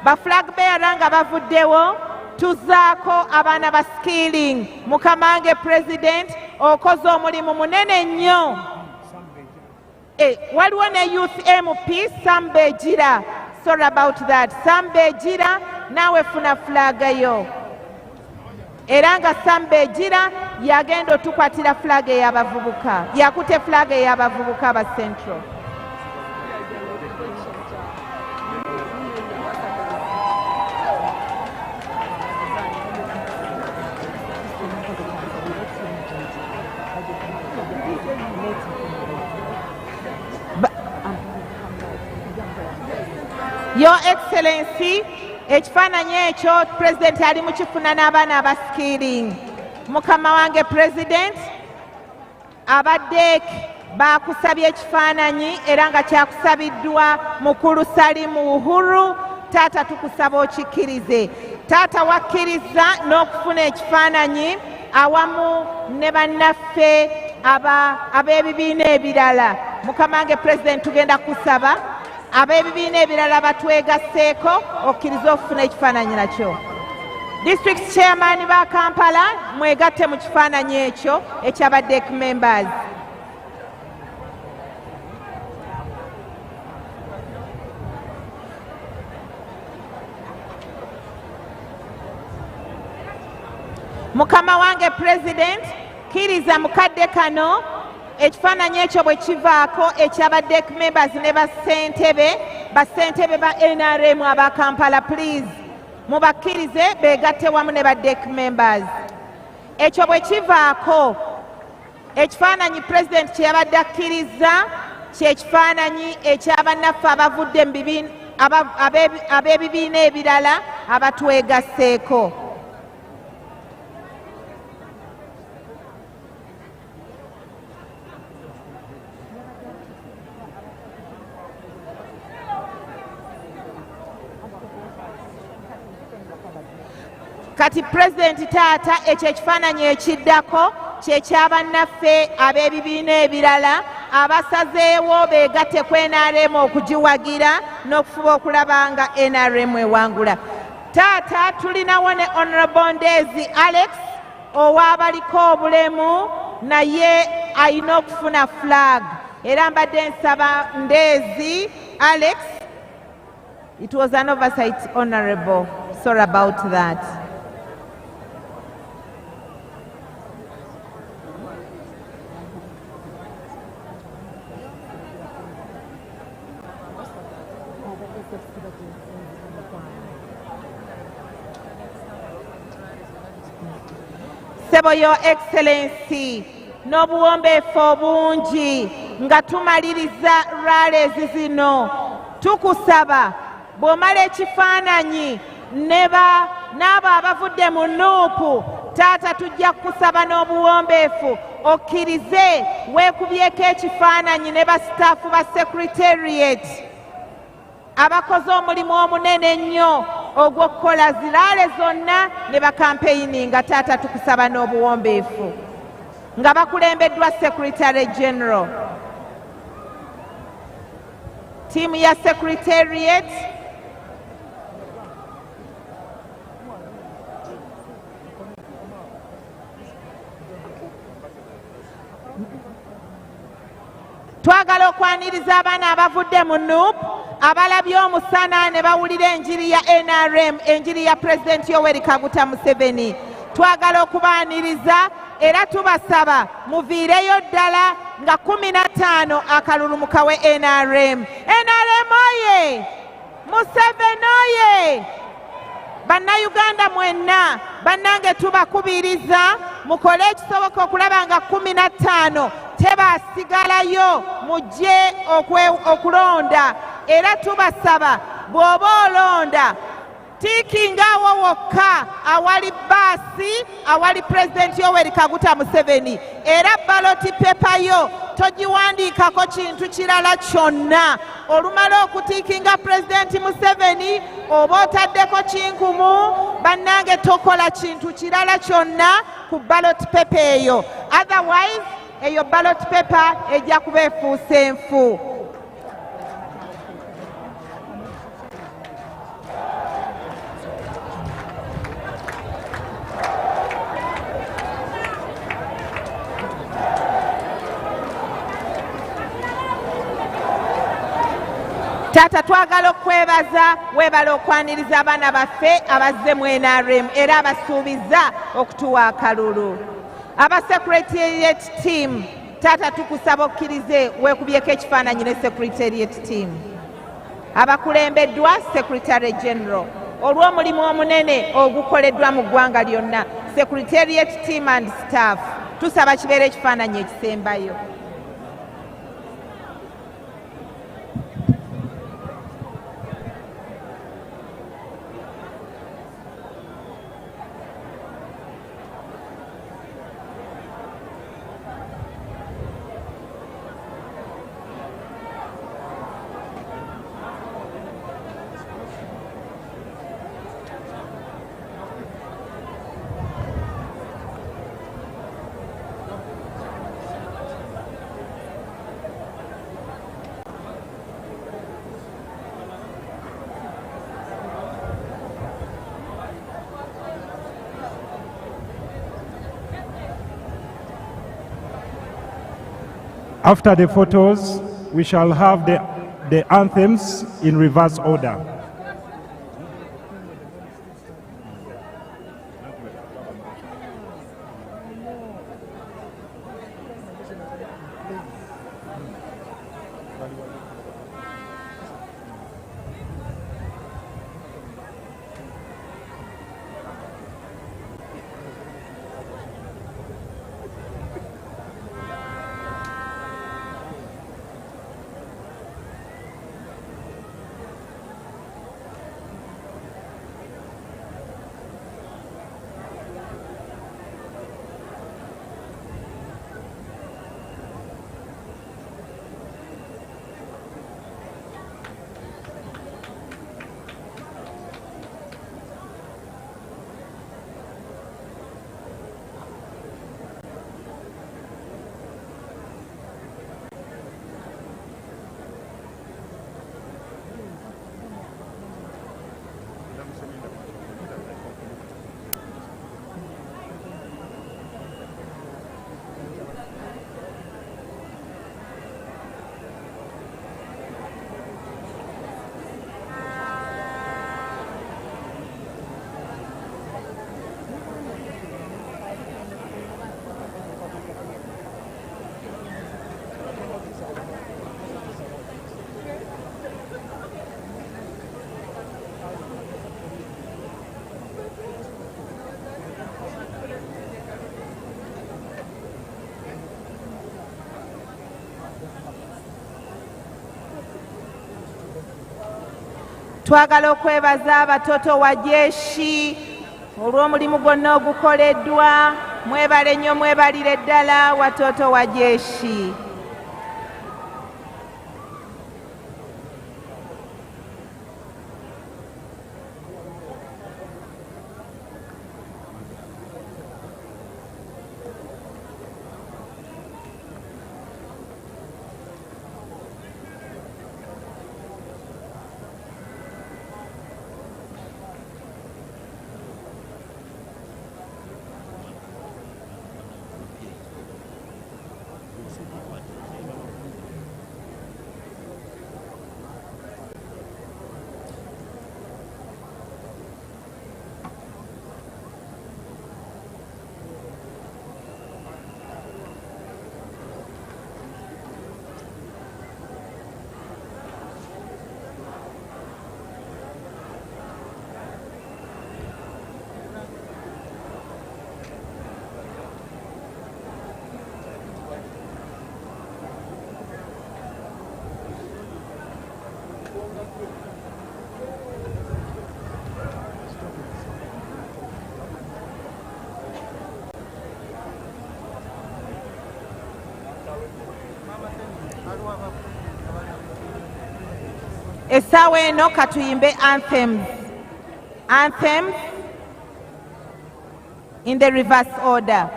[SPEAKER 1] Ba flag bearer nga bavuddewo, tuzaako abaana ba skilling. Mukama wange President, okoze omulimu munene nnyo. Waliwo ne youth MP Sambe Gira. Sorry about that. Sambe Gira naawe funa flaga yo. Era nga Sambe Gira yagenda otukwatira flaga ey'abavubuka. Yakute flaga ey'abavubuka ba Central. Your Excellency, ekifaananyi ekyo President ali mu kifuna n'abaana abaskiring. Mukama wange President, abadde baakusabye ekifaananyi era nga kyakusabiddwa mukulu Salimu Uhuru. Taata tukusaba okikkirize. Taata wakkiriza n'okufuna ekifaananyi awamu ne bannaffe ab'ebibiina ebirala. Mukama wange President, tugenda kusaba ab'ebibiina ebirala batwegasseeko okkiriza okufuna ekifaananyi nakyo. District Chairman ba Kampala, mwegatte mu kifaananyi ekyo ekyaba DEC members. Mukama wange President, kkiriza mukadde kano ekifaananyi ekyo bwe kivaako ekyaba DEC members ne bassentebe ba NRM aba Kampala, please mubakkirize beegatte wamu ne ba DEC members. Ekyo bwe kivaako ekifaananyi President kye yabadde akkiriza kye kifaananyi ekyabannaffe abavudde mu ab'ebibiina ebirala abatwegasseeko. Kati President taata ekyo ekifaananyi ekiddako kye kyabannaffe ab'ebibiina ebirala abasazeewo beegatte ku NRM okugiwagira n'okufuba okulaba nga NRM ewangula. Taata tulinawo ne Honorable Ndezi Alex ow'abaliko obulemu, naye alina okufuna flag. Era mbadde nsaba Ndezi Alex. It was an oversight, Honorable. Sorry about that. Sebo Your Excellency, n'obuwombeefu obungi nga tumaliriza Raare zino, tukusaba bw'omala ekifaananyi n'abo abavudde mu nuupu, taata tujja kukusaba n'obuwombeefu okkirize weekubyeko ekifaananyi ne basitaafu ba Secretariat abakoze omulimu omunene ennyo ogw'okukola ziraale zonna ne bakampeyini taata tukusaba n'obuwombeefu nga bakulembeddwa Secretary General. Tiimu ya Secretariat twagala okwaniriza abaana abavudde mu NUP abalabye omusana ne bawulira enjiri ya NRM, enjiri ya President Yoweri Kaguta Museveni. Twagala okubaaniriza era tubasaba muviireyo ddala nga 15 akalulu mukawe NRM. NRM oye! Museveni oye! Bannayuganda mwenna bannange tubakubiriza mukole ekisoboka okulaba nga 15 tebasigalayo mujje okulonda era tubasaba bw'oba olonda tiikingaawo wokka awali baasi awali President Yoweri Kaguta Museveni era ballot paper yo togiwandiikako kintu kirala kyonna. Olumala okutiikinga President Museveni oba otaddeko kinkumu bannange tokola kintu kirala kyonna ku ballot paper eyo, otherwise eyo ballot paper ejja kuba efuuse enfu. Taata twagala okwebaza webala okwaniriza abaana baffe abazze mu NRM era abasuubiza okutuwa akalulu. Aba Secretariat team taata tukusaba okkirize weekubyeko ekifaananyi ne Secretariat team abakulembeddwa Secretary General olw'omulimu omunene ogukoleddwa mu ggwanga lyonna. Secretariat team and staff tusaba kibeere ekifaananyi ekisembayo.
[SPEAKER 13] After the photos, we shall have the anthems in reverse order.
[SPEAKER 1] Twagala okwebaza abatoto wa jeshi olw'omulimu gwonna ogukoleddwa. Mwebale nnyo, mwebalire ddala watoto wa jeshi. essaawa eno katuyimbe anthems in the reverse order.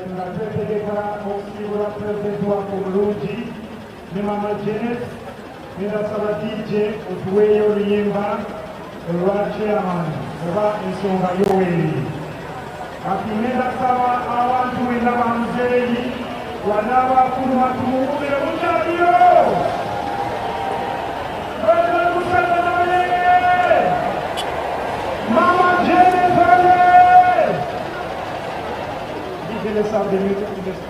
[SPEAKER 13] Tunategeka okusiibula pulezidenti waffe omulungi ne mama Janet n'asaba DJ otuweeyo oluyimba olwa chairman oba ensonga Yoweri. Kati n'asaba abantu wenna ba muzeeyi wanaabakulu batumuwumire mukyaliyo. Mama Janet
[SPEAKER 14] Museveni